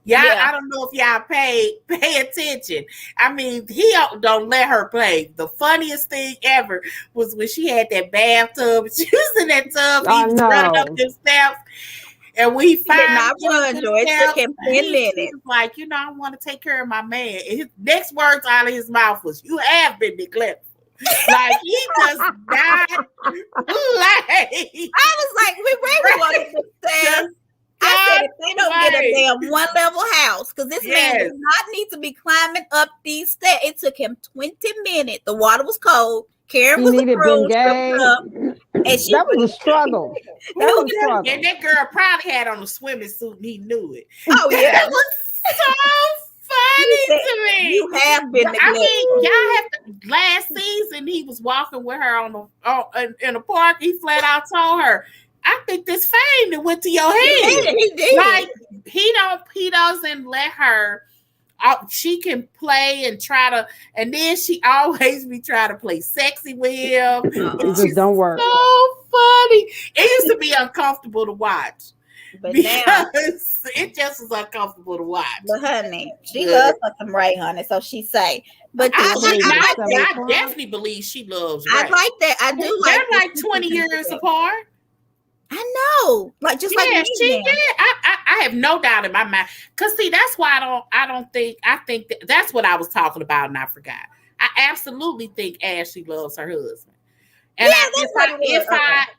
I don't know if y'all pay attention. I mean, he don't let her play. The funniest thing ever was when she had that bathtub. She was in that tub. He was running up the steps. And when he did not run, Joy. It took him 10 minutes. He was like, I want to take care of my man. And his next words out of his mouth was, "You have been neglectful." Like, he does not play. I was like, we really wanted to say. I said, if they don't get a damn 1-level house, because this man does not need to be climbing up these stairs. It took him 20 minutes. The water was cold. Karen was a bruise, and that was a struggle. And that girl probably had on a swimming suit, and he knew it. Oh yeah, that was so funny to me. You have been. I mean, y'all have to. Last season, he was walking with her in the park. He flat out told her, "I think this fame that went to your head." He did. Like he doesn't let her. She can play and try to, and then she always be trying to play sexy with him. It just don't work. So funny. It used to be uncomfortable to watch. But because now it just was uncomfortable to watch. But honey, she loves her some Ray, honey. So she say. But I definitely believe she loves Ray. I like that. I do like. They're like 20 years apart. I know, like just like she did. I have no doubt in my mind. Cause see, that's why I think that's what I was talking about, and I forgot. I absolutely think Ashley loves her husband. And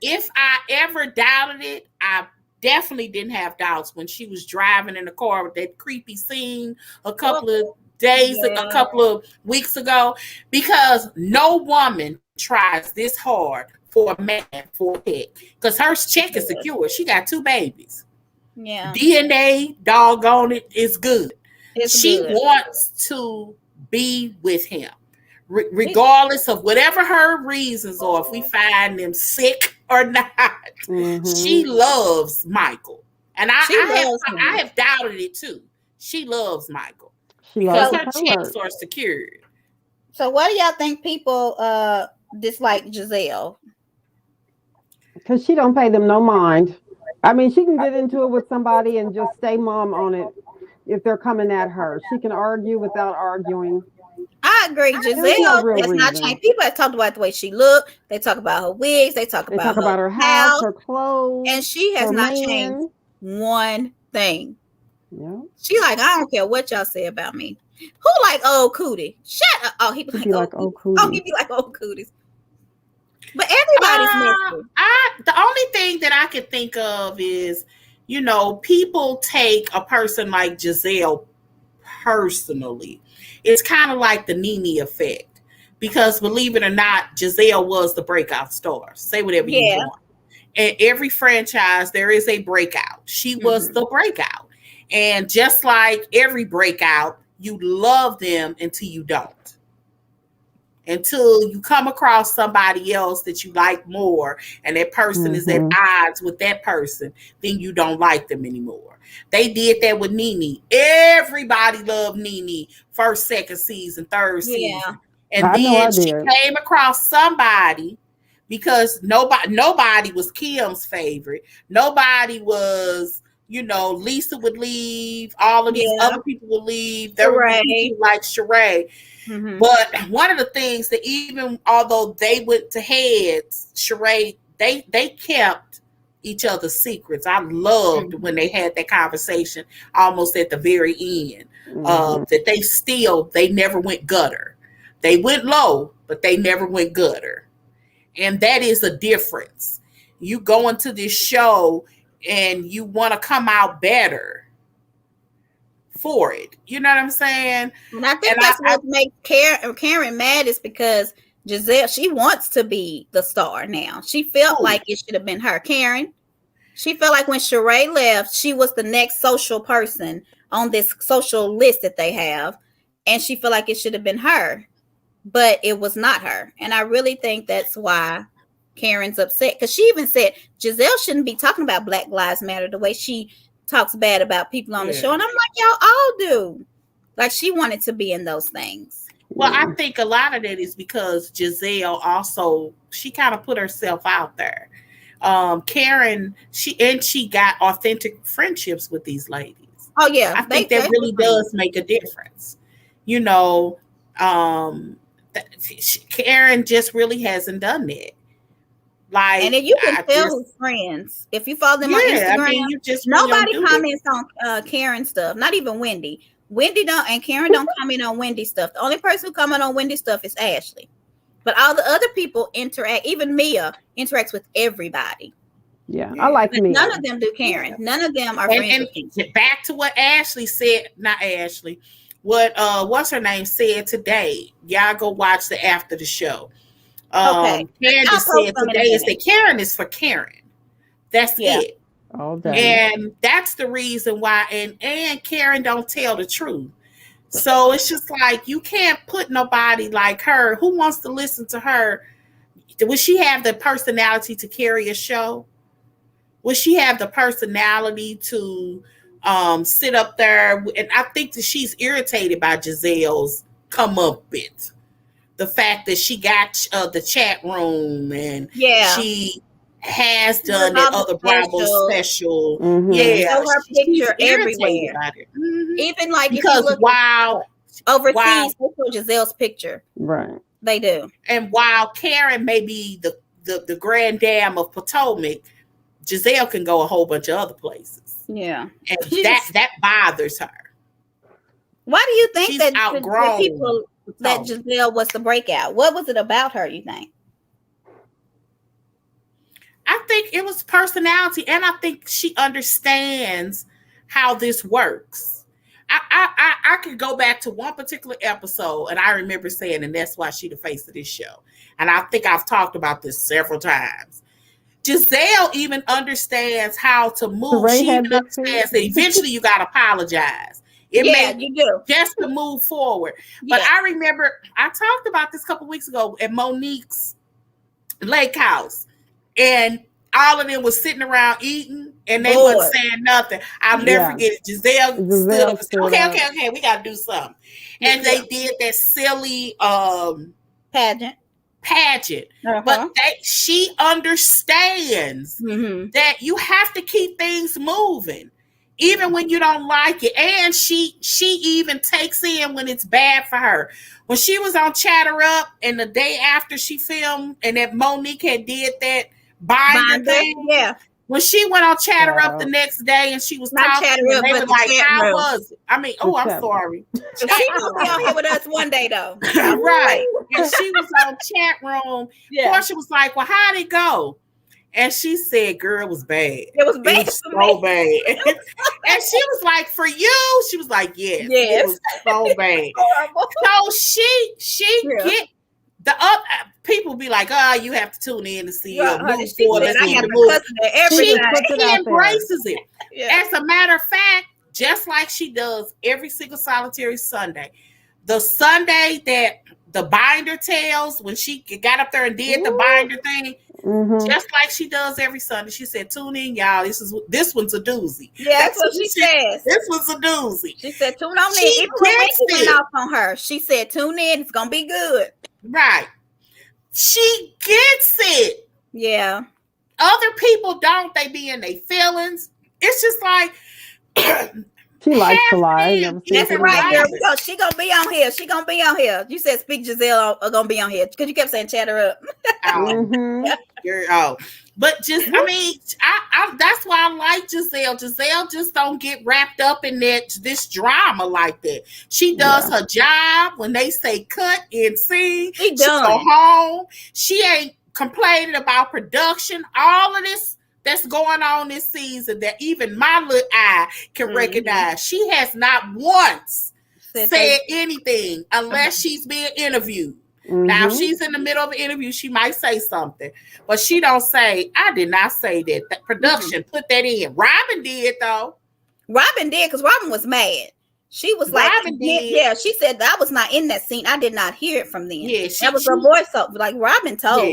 if I ever doubted it, I definitely didn't have doubts when she was driving in the car with that creepy scene a couple of weeks ago, because no woman tries this hard for a man for a check, because her check is secure. She got 2 babies. Yeah. DNA, doggone it, is good. She wants to be with him. Regardless of whatever her reasons are, if we find them sick or not, she loves Michael. And I have doubted it too. She loves Michael because her checks are secured. So what do y'all think people dislike Gizelle? Because she don't pay them no mind. I mean, she can get into it with somebody and just stay mum on it if they're coming at her. She can argue without arguing. I agree. Gizelle does not change. People have talked about the way she looked. They talk about her wigs. They talk about her house, her clothes. And she has not changed one thing. Yeah. She like, I don't care what y'all say about me. Who like old cootie? Shut up. Oh, he be like old cootie. Oh, he be like old cooties. But everybody's messy. The only thing that I can think of is, people take a person like Gizelle personally. It's kind of like the Nene effect, because believe it or not, Gizelle was the breakout star. Say whatever you want. And every franchise, there is a breakout. She was the breakout. And just like every breakout, you love them until you don't. Until you come across somebody else that you like more, and that person is at odds with that person, then you don't like them anymore. They did that with Nene. Everybody loved Nene first, second season, third season. And then she came across somebody, because nobody was Kim's favorite. Nobody was, Lisa would leave. All of these other people would leave. There were people like Sheree. But one of the things that, even although they went to heads, Sheree, they kept each other's secrets. I loved when they had that conversation almost at the very end, that they never went gutter. They went low, but they never went gutter. And that is a difference. You go into this show and you want to come out better for it. You know what I'm saying? And I think that's what makes Karen mad, is because Gizelle, she wants to be the star now. She felt like it should have been her. Karen, she felt like when Sheree left, she was the next social person on this social list that they have. And she felt like it should have been her, but it was not her. And I really think that's why Karen's upset, because she even said Gizelle shouldn't be talking about Black Lives Matter the way she talks bad about people on the show. And I'm like, y'all all do. Like, she wanted to be in those things. Well, I think a lot of that is because Gizelle also, she kind of put herself out there. Karen, she got authentic friendships with these ladies. Oh yeah, I think that really does make a difference. Karen just really hasn't done that. Like, and then you can tell who's friends if you follow them on Instagram. Nobody comments on Karen stuff. Not even Wendy. Wendy don't, and Karen don't comment on Wendy stuff. The only person who comments on Wendy stuff is Ashley. But all the other people interact. Even Mia interacts with everybody. Yeah, I like Mia. None of them do Karen. None of them are friends. And back to what Ashley said, not Ashley. What's her name said today? Y'all go watch the After the Show. Candice said today is that Karen is for Karen. That's it. All day. And that's the reason why. And Karen don't tell the truth. So it's just like, you can't put nobody like her. Who wants to listen to her? Would she have the personality to carry a show? Would she have the personality to sit up there? And I think that she's irritated by Gizelle's comeuppance. The fact that she got the chat room and she has done that other Bravo special. Mm-hmm. Yeah, show her picture everywhere. Mm-hmm. Even like because if you look overseas, they show Gizelle's picture. Right. They do. And while Karen may be the grand dame of Potomac, Gizelle can go a whole bunch of other places. Yeah, and that bothers her. Why do you think She's that outgrown the people that Gizelle was the breakout? What was it about her, you think? I think it was personality, and I think she understands how this works. I could go back to one particular episode, and I remember saying, and that's why she the face of this show. And I think I've talked about this several times. Gizelle even understands how to move. She even understands that eventually you got to apologize. You do. Just to move forward. But I remember I talked about this a couple weeks ago at Monique's lake house, and all of them was sitting around eating, and they wasn't saying nothing. I'll never forget it. Giselle stood up and said, okay, we got to do something. And they did that silly pageant. But she understands that you have to keep things moving. Even when you don't like it. And she even takes in when it's bad for her. When she was on Chatter Up and the day after she filmed and that Monique had did that binder thing. Yeah. When she went on Chatter Up the next day and she was talking, and they were like, how was it? I mean, I'm sorry. She will be on here with us one day though. Right. And she was on chat room. Portia was like, well, how'd it go? And she said, girl, it was bad. It was bad. It was so bad. And she was like, for you? She was like, yes. It was so bad. So she get the other people be like, oh, you have to tune in to see she embraces it. As a matter of fact, just like she does every single solitary Sunday. The Sunday that the binder tells, when she got up there and did the binder thing, just like she does every Sunday, she said, tune in, y'all. This one's a doozy. Yeah, that's what she says. This one's a doozy. She said, tune on in. Even when Wendy went off on her, she said, tune in. It's going to be good. Right. She gets it. Yeah. Other people don't. They be in their feelings. It's just like... She likes to lie. That's right, girl. She gonna be on here. She gonna be on here. You said Speak Gizelle are gonna be on here because you kept saying Chatter Up. But just I mean, I that's why I like Gizelle. Gizelle just don't get wrapped up in this drama like that. She does her job. When they say cut and sing, she go home. She ain't complaining about production. All of this that's going on this season that even my little eye can recognize. She has not once said anything unless she's being interviewed. Now, if she's in the middle of an interview, she might say something, but she don't say, I did not say that. That production put that in. Robin did, though. Robin did, because Robin was mad. She was like, she said, I was not in that scene. I did not hear it from them. Yeah, that was her voice. Like Robin told.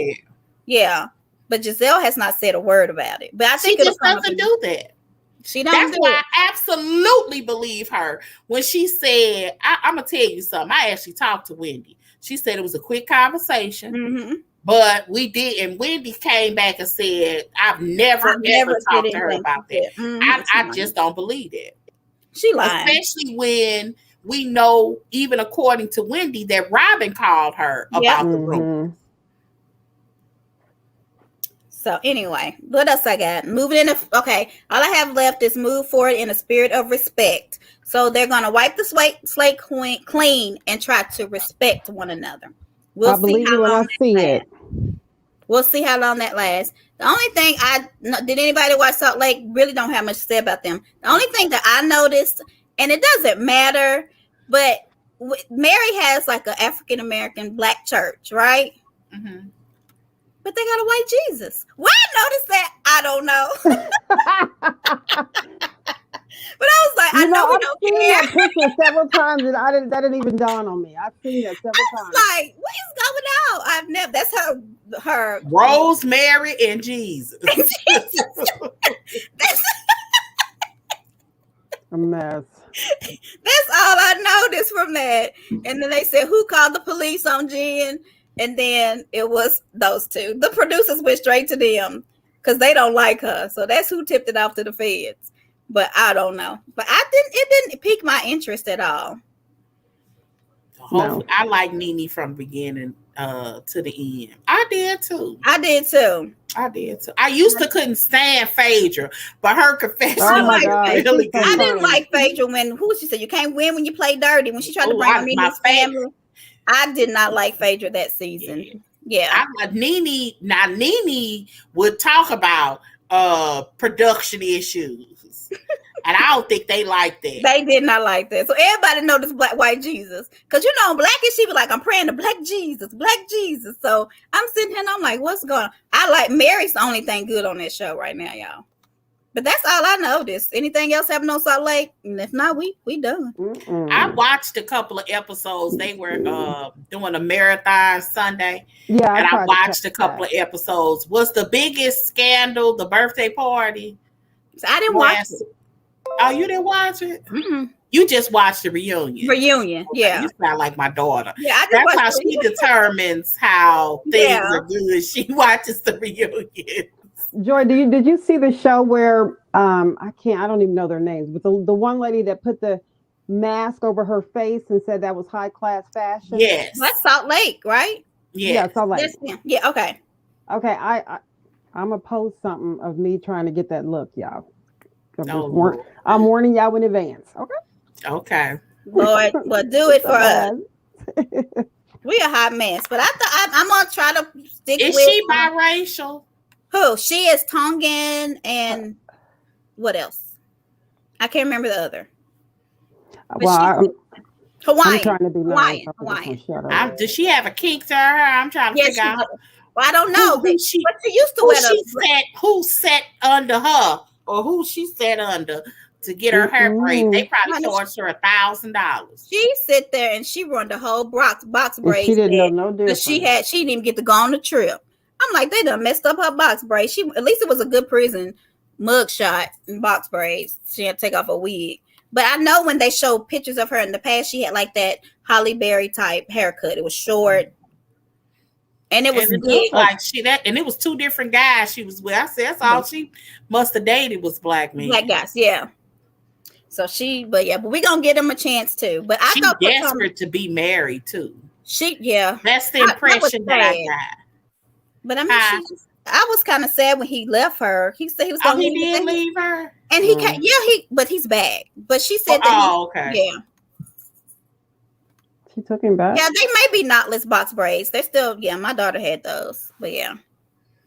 Yeah. But Gizelle has not said a word about it. But I think she just doesn't do that. That's why I absolutely believe her when she said, I'm going to tell you something. I actually talked to Wendy. She said it was a quick conversation, but we did. And Wendy came back and said, I've never talked to her about that. I just don't believe it. She lied. Especially when we know, even according to Wendy, that Robin called her about the room. So anyway, what else I got? Moving in. Okay, all I have left is move forward in a spirit of respect. So they're going to wipe the slate clean and try to respect one another. We'll see how long that lasts. We'll see how long that lasts. The only thing did anybody watch Salt Lake? Really don't have much to say about them. The only thing that I noticed, and it doesn't matter, but Mary has like an African-American black church, right? Mm-hmm. But they got a white Jesus. Why I noticed that? I don't know. But I was like, I know we don't care. I've seen that picture several times, and that didn't even dawn on me. I've seen that several times. Like, what is going on? I've never. That's her. Rosemary and Jesus. That's a mess. That's all I noticed from that. And then they said, "Who called the police on Jen?" And then it was those two. The producers went straight to them. because they don't like her. So that's who tipped it off to the feds. But I don't know. But it didn't pique my interest at all. No. I like Nene from the beginning to the end. I did too. I used to couldn't stand Phaedra, but her confession was really good. I didn't like Phaedra when she said you can't win when you play dirty. When she tried to bring Nene's family, I did not like Phaedra that season. Yeah. I like Nene. Now Nene would talk about production issues. And I don't think they like that. They did not like that. So everybody know this black white Jesus. Because Blackie, she was like, I'm praying to black Jesus. So I'm sitting here and I'm like, what's going on? I like Mary's the only thing good on that show right now, y'all. But that's all I noticed. Anything else happening on Salt Lake? And if not, we done. I watched a couple of episodes. They were doing a marathon Sunday. Yeah. And I watched a couple of episodes. Was the biggest scandal the birthday party? So I didn't watch it. Oh, you didn't watch it? Mm-mm. You just watched the reunion. Yeah. You sound like my daughter. Yeah, that's how she determines how things are good. She watches the reunion. Joy, did you see the show where I don't even know their names, but the one lady that put the mask over her face and said that was high class fashion? Yes. That's Salt Lake, right? Yeah, Salt Lake. Yeah, okay. Okay, I'm gonna post something of me trying to get that look, y'all. I'm warning y'all in advance. Okay. Lord, well, do it for us. We a hot mess, but I'm gonna try to stick with. Is she biracial? Who? She is Tongan and what else? I can't remember the other. Well, Hawaiian. I'm trying to be nice. Hawaiian. Does she have a kink to her? I'm trying to figure out. Well, I don't know. But she used to wear who sat under her or who she sat under to get her hair braided. They probably charged her $1,000. She sit there and she run the whole box braids. She didn't know no difference. She didn't even get to go on the trip. I'm like, they done messed up her box braids. At least it was a good prison mugshot and box braids. She had to take off a wig. But I know when they showed pictures of her in the past, she had like that Halle Berry type haircut. It was short. And it was and it was two different guys she was with. I said that's all she must have dated was black men. Black guys, yeah. So but we're gonna get them a chance too. But I thought desperate to be married too. That's the impression that I got. But I mean, I was kind of sad when he left her. He said he was going to leave her. And he can't. But he's back. But she said okay. Yeah. She took him back. Yeah, they may be knotless box braids. They're still. Yeah, my daughter had those. But yeah,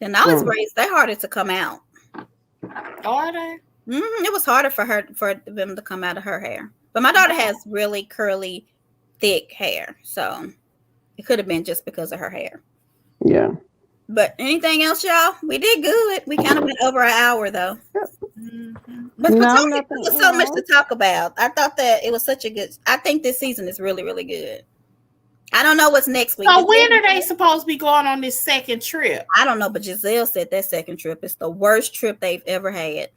the knotless braids, they're harder to come out. Are they? It was harder for them to come out of her hair. But my daughter has really curly, thick hair, so it could have been just because of her hair. Yeah. But anything else, y'all? We did good. We kind of went over an hour, though. But there's so much to talk about. I thought that it was such a good. I think this season is really, really good. I don't know what's next week. So when are they supposed to be going on this second trip? I don't know, but Gizelle said that second trip is the worst trip they've ever had.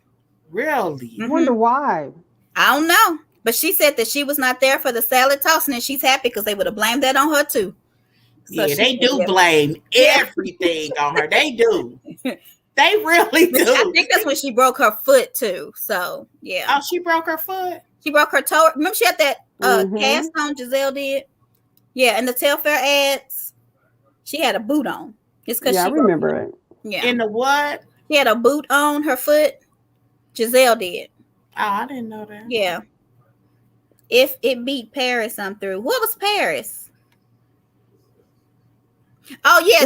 Really? I wonder why. I don't know. But she said that she was not there for the salad tossing, and she's happy because they would have blamed that on her too. So yeah, they do blame everything on her. They do. They really do. I think that's when she broke her foot too. So yeah. Oh, she broke her foot? She broke her toe. Remember she had that cast on Gizelle did? Yeah, and the Telfair ads, she had a boot on. It's because I remember it. Yeah. In the what? She had a boot on her foot. Gizelle did. Oh, I didn't know that. Yeah. If it beat Paris, I'm through. What was Paris? Oh, yes.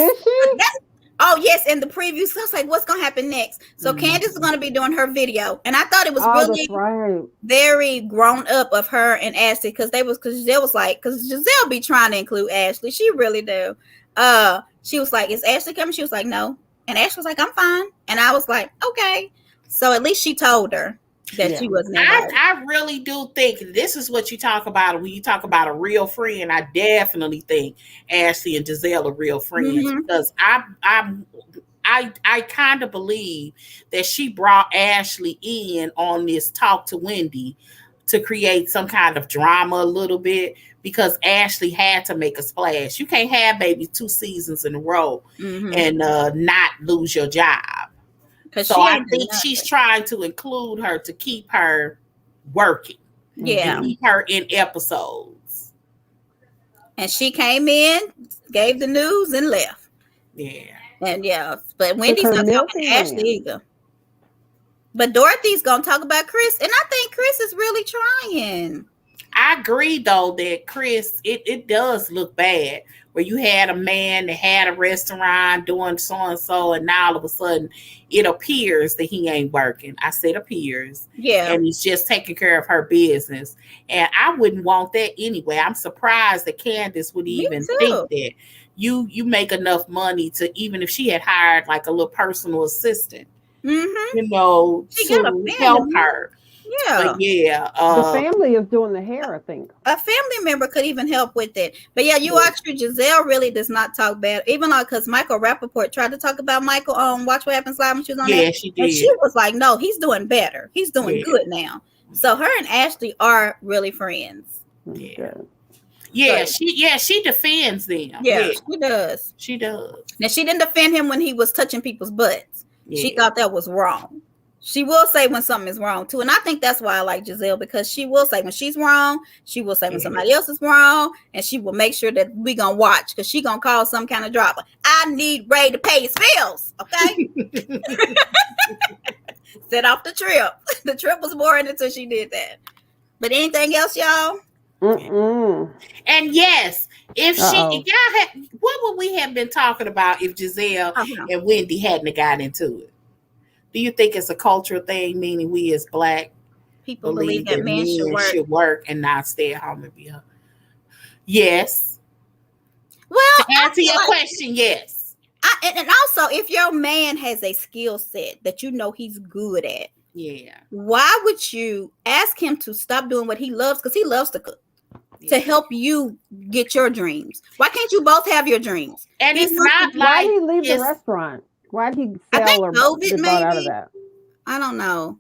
In the preview. So I was like, what's going to happen next? So Candice is going to be doing her video. And I thought it was really very grown up of her and Ashley because Gizelle be trying to include Ashley. She really do. She was like, is Ashley coming? She was like, no. And Ashley was like, I'm fine. And I was like, okay. So at least she told her that she wasn't. I really do think this is what you talk about when you talk about a real friend. I definitely think Ashley and Gizelle are real friends because I kind of believe that she brought Ashley in on this talk to Wendy to create some kind of drama a little bit because Ashley had to make a splash. You can't have maybe 2 seasons in a row and not lose your job. So I think she's trying to include her to keep her working. Yeah. And keep her in episodes. And she came in, gave the news, and left. Yeah. And but Wendy's not talking to Ashley either. But Dorothy's gonna talk about Chris, and I think Chris is really trying. I agree, though, that Chris, it does look bad where you had a man that had a restaurant doing so and so, and now all of a sudden it appears that he ain't working. I said appears, and he's just taking care of her business, and I wouldn't want that anyway. I'm surprised that Candice would even think that you make enough money to, even if she had hired like a little personal assistant, you know, to help her. Yeah. But yeah. The family is doing the hair, I think. A family member could even help with it. But yeah, you watch her. Giselle really does not talk bad. Even though, because Michael Rappaport tried to talk about Michael on Watch What Happens Live when she was on there. She did. And she was like, no, he's doing better. He's doing good now. So her and Ashley are really friends. Yeah, she defends them. Yeah, she does. She does. Now, she didn't defend him when he was touching people's butts. She thought that was wrong. She will say when something is wrong too. And I think that's why I like Giselle, because she will say when she's wrong, she will say when somebody else is wrong, and she will make sure that we gonna watch, because she gonna cause some kind of drama. I need Ray to pay his bills, okay? Set off the trip. The trip was boring until she did that. But anything else, y'all? And yes, if y'all had, what would we have been talking about if Giselle and Wendy hadn't have gotten into it? Do you think it's a cultural thing, meaning we as Black people believe that men should work and not stay at home and be home? Yes. Well, to answer your question, yes. And also, if your man has a skill set that you know he's good at, why would you ask him to stop doing what he loves? Because he loves to cook. To help you get your dreams. Why can't you both have your dreams? And it's not like, why did he leave the restaurant? Why did he sell or get bought out of that? I don't know.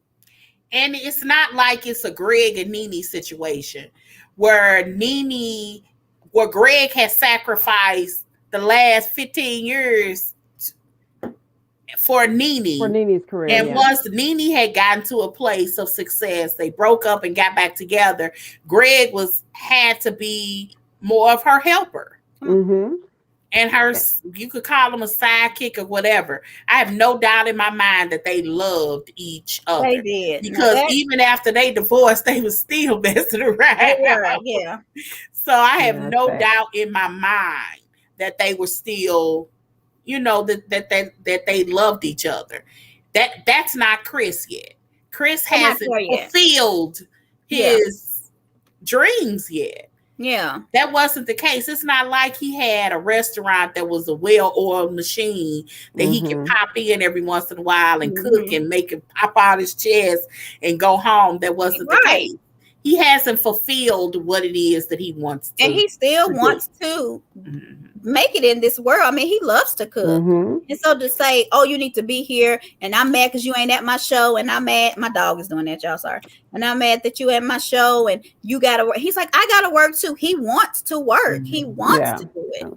And it's not like it's a Greg and Nene situation where Greg has sacrificed the last 15 years for Nene. For Nene's career. And once Nene had gotten to a place of success, they broke up and got back together. Greg had to be more of her helper. And her, you could call him a sidekick or whatever. I have no doubt in my mind that they loved each other. They did. Because even after they divorced, they were still messing around. Yeah. So I have no doubt in my mind that they were still, you know, that they loved each other. That's not Chris yet. Chris hasn't fulfilled his dreams yet. Yeah. That wasn't the case. It's not like he had a restaurant that was a well-oiled machine that he can pop in every once in a while and cook and make it pop out his chest and go home. That wasn't the case. He hasn't fulfilled what it is that he wants to. And he still wants to make it in this world. I mean, he loves to cook. And so to say, oh, you need to be here, and I'm mad because you ain't at my show, and I'm mad. My dog is doing that, y'all. Sorry. And I'm mad that you at my show, and you got to work. He's like, I got to work too. He wants to work. He wants to do it.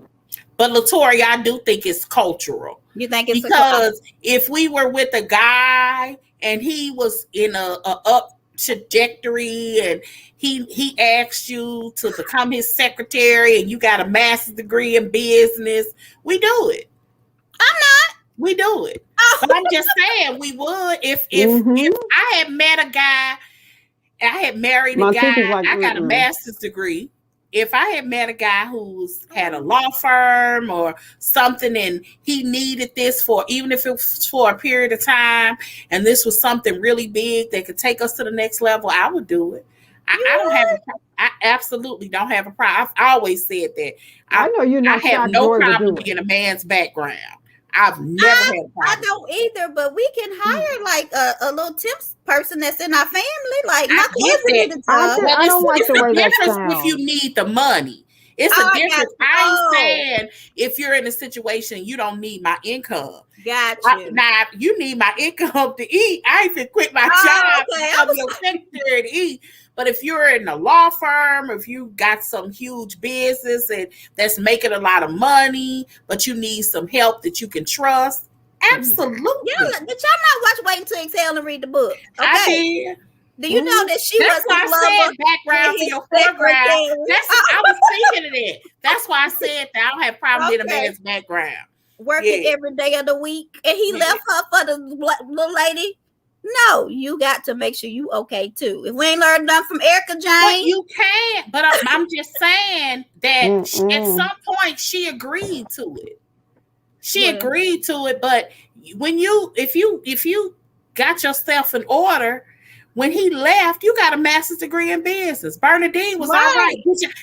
But Latoria, I do think it's cultural. You think it's because if we were with a guy and he was in a up trajectory and he asked you to become his secretary and you got a master's degree in business, we do it. I'm not. We do it. But I'm just saying we would if I had met a guy, I had married a guy, like, I got a master's degree. If I had met a guy who's had a law firm or something and he needed this for, even if it was for a period of time, and this was something really big that could take us to the next level, I would do it. I absolutely don't have a problem. I've always said that. I know you're not. I have no problem being a man's background. I've never had a problem. I don't either, but we can hire like a little temps person that's in our family. Like my cousin did the job. I don't like the way that sounds. If you need the money, it's a difference. I ain't saying if you're in a situation you don't need my income. Got you. Now you need my income to eat. I ain't even quit my job to become your secretary to eat. But if you're in a law firm, if you got some huge business and that's making a lot of money, but you need some help that you can trust, Absolutely. Y'all, did y'all not watch Waiting to Exhale and read the book? Okay. I did. Do you know that she That's was why his I lover? said background to your foreground. I was thinking of that. That's why I said that. I don't have problem with a man's background. Working every day of the week, and he left her for the little lady. No, you got to make sure you okay too. If we ain't learned nothing from Erica Jane, but you can't. But I'm just saying that at some point she agreed to it. She agreed to it, but when if you got yourself in order, when he left, you got a master's degree in business. Bernadine was all right.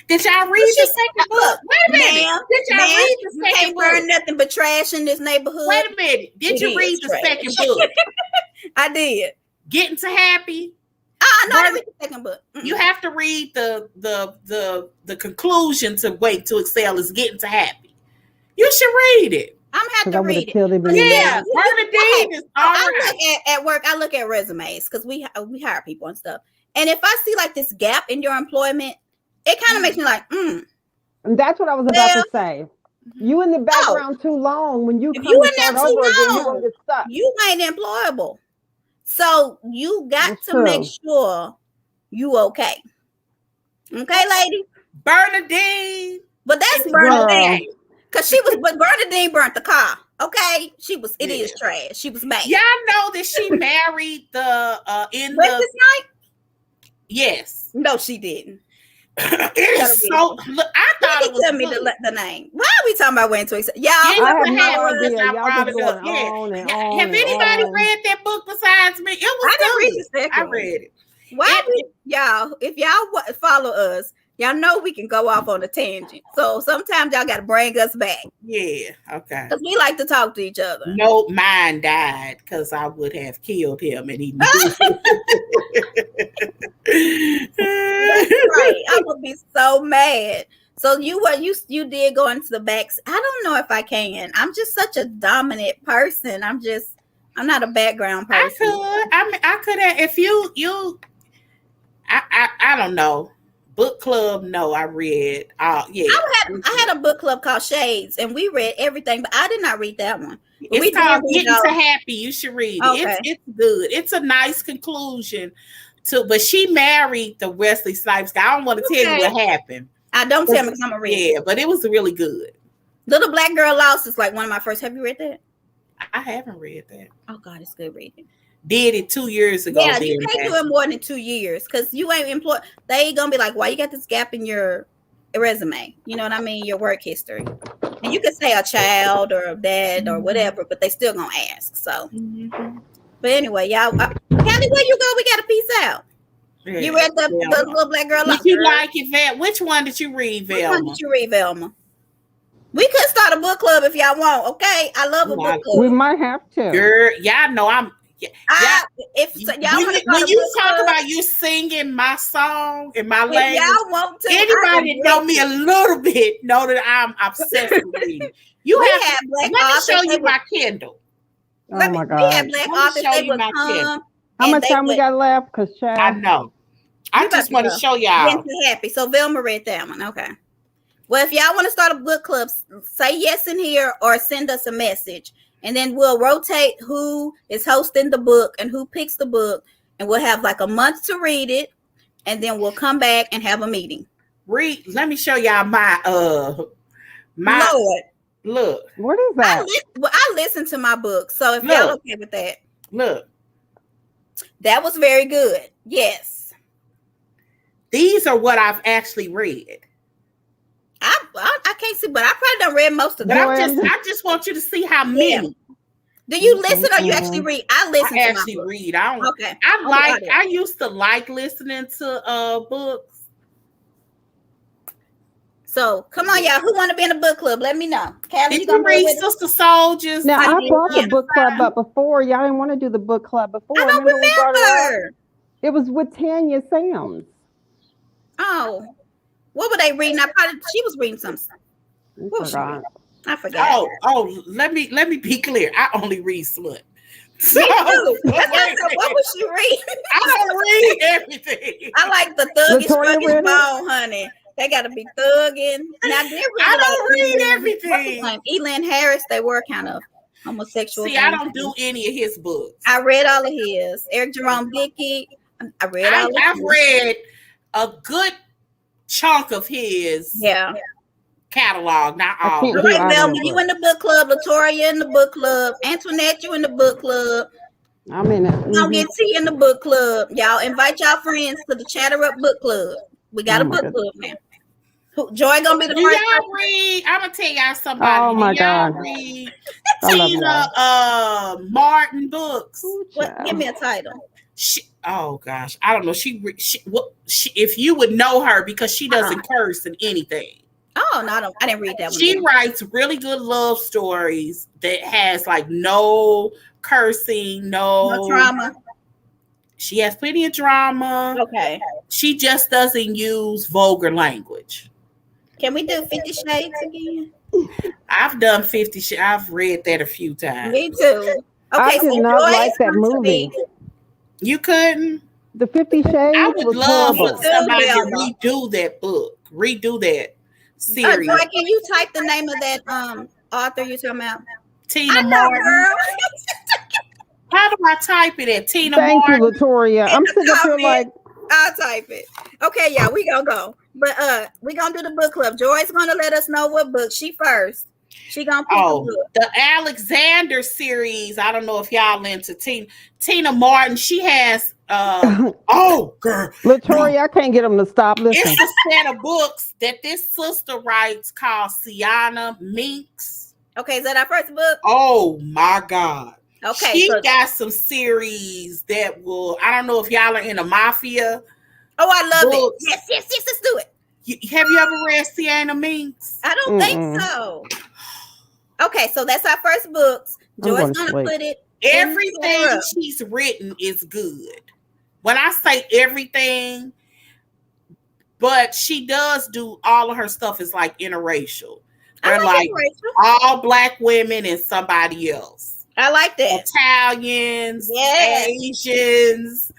Did y'all read the second book? Wait a minute. Did y'all read the second book? You can't burn nothing but trash in this neighborhood. Wait a minute. Did you read the second book? I did. Getting to Happy. No, I didn't read the second book. You have to read the conclusion to Wait to Excel is Getting to Happy. You should read it. I'm gonna have to read it. Yeah, Bernadine is all right. At work, I look at resumes because we hire people and stuff. And if I see like this gap in your employment, it kind of makes me like, And that's what I was about to say. You in the background too long. When you come you in there too long, you ain't employable. So you got to make sure you okay. Okay, lady? Bernadine. But that's Bernadine. Because but Bernadine burnt the car. Okay? It is trash. She was mad. Y'all know that she married in West this night? Yes. No, she didn't. It is so. Look, I thought it was. Tell me the name. Why are we talking about Waiting to Excel? Y'all, have anybody read that book besides me? It was good. I read it. Y'all, if y'all follow us, y'all know we can go off on a tangent. So sometimes y'all got to bring us back. Yeah, okay. Because we like to talk to each other. No, mine died because I would have killed him and he knew. That's right. I would be so mad. So you did go into the backs. I don't know if I can. I'm just such a dominant person. I'm not a background person. I could have if you I don't know. Book club, no, I read. I had a book club called Shades, and we read everything, but I did not read that one. It's called Getting to Happy. You should read it. Okay. It's good. It's a nice conclusion but she married the Wesley Snipes guy. I don't want to tell you what happened. I don't tell me because I'm gonna read. Yeah, but it was really good. Little Black Girl Lost is like one of my first. Have you read that? I haven't read that. Oh God, it's good reading. Did it 2 years ago. Yeah, you can't do it more than 2 years because you ain't employed. They ain't gonna be like, why you got this gap in your resume? You know what I mean? Your work history. And you can say a child or a dad or whatever, but they still gonna ask. So, but anyway, y'all, Candy, where you go? We gotta peace out. Yeah, you read the Little Black Girl. Did you like it, Val? Which one did you read, Velma? Which one did you read, Velma? We could start a book club if y'all want. Okay, I love a book club. We might have to. Girl, y'all know I'm. When you talk about you singing my song in my language, y'all want to, anybody that know me a little bit know that I'm obsessed with reading. Let me show you my Kindle. Oh my God! We had Black authors. They would come. How much time we got left? Because I know. I just want to show y'all. Happy. So Velma read that one. Okay. Well, if y'all want to start a book club, say yes in here or send us a message. And then we'll rotate who is hosting the book and who picks the book. And we'll have like a month to read it. And then we'll come back and have a meeting. Let me show y'all my Lord. Look. What is that? I listen to my book. So if y'all okay with that. Look. That was very good. Yes. These are what I've actually read. I can't see, but I probably done read most of them. I just want you to see how many. Yeah. Do you listen or you actually read? I listen. I actually read. I used to like listening to books. So come on, y'all. Who want to be in a book club? Let me know. Callie, did you read Sister Soldiers? Now I brought the book club up before. Y'all didn't want to do the book club before. I don't remember. It was with Tanya Sams. Oh. What were they reading? She was reading something. I forgot. Oh, let me be clear. I only read smut. So, what was she reading? I don't read everything. I like the thuggish fucking bone, honey. They gotta be thugging. And I don't read everything. Elin Harris, they were kind of. Homosexual. See, I don't do any of his books. I read all of his. Eric Jerome Dickey. I read all of his. I've read a good chunk of his catalog, not all. All right, Velma, you in the book club. Latoria in the book club. Antoinette, you in the book club. I'm in it. We're gonna get T in the book club. Y'all invite y'all friends to the Chatter Up book club. We got a book club now. Joy gonna be the first. Y'all read? I'm gonna tell y'all somebody. Oh my God. Read Tina Martin books. Give me a title. Oh gosh, I don't know. If you would know her, because she doesn't curse in anything. Oh no, I didn't read that one. She writes really good love stories that has like no cursing, no drama. She has plenty of drama. Okay. She just doesn't use vulgar language. Can we do 50 Shades again? I've done 50 Shades. I've read that a few times. Me too. Okay, I did not like that movie. You couldn't? The 50 Shades. I would love for somebody to redo that book. Redo that series. Joy, can you type the name of that author you're talking about? Tina Martin. How do I type it at Tina Martin? Thank you, Latoria. I'm sitting up here like I'll type it. Okay, yeah, we gonna go. But we gonna do the book club. Joy's gonna let us know what book she first. She gonna pick the book. The Alexander series. I don't know if y'all into Tina Martin. She has oh girl. Latoria, I can't get them to stop listening. It's a set of books that this sister writes called Sienna Minks. Okay, is that our first book? Oh my God. Okay. She got some series that will, I don't know if y'all are in a mafia. Oh, I love it. Yes, let's do it. Have you ever read Sienna Minks? I don't think so. Okay, so that's our first books. Joy's gonna put it. Everything she's written is good. When I say everything, but she does do all of her stuff is like interracial. They're like all Black women and somebody else. I like that. Italians, Asians.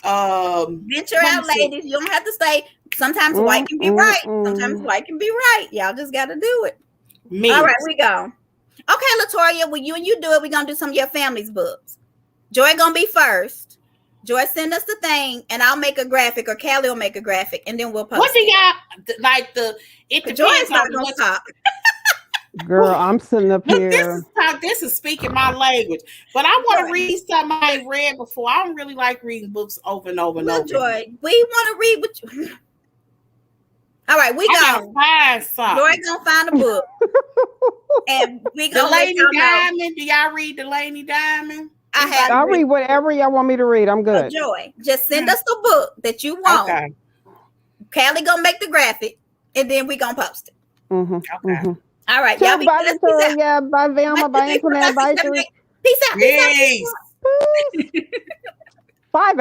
Venture out, ladies. You don't have to say. Sometimes white can be right. Sometimes white can be right. Y'all just got to do it. All right, we go. Okay, Latoria, when you and you do it, we're going to do some of your family's books. Joy going to be first. Joy, send us the thing, and I'll make a graphic, or Callie will make a graphic, and then we'll post what do y'all, like it depends Joy's not going to talk. Girl, I'm sitting up here. This is speaking my language. But I want to read something I ain't read before. I don't really like reading books over and over and over. Joy, we want to read what you... All right, we go. Find something. Joy gonna find a book. And we gonna Delaney Diamond. Do y'all read Delaney Diamond? I'll read whatever y'all want me to read. I'm good. Joy, just send us the book that you want. Okay. Callie gonna make the graphic, and then we gonna post it. Okay. All right, y'all be blessed. Yeah, bye Velma, bye Antoinette, bye. Peace out. Peace. 5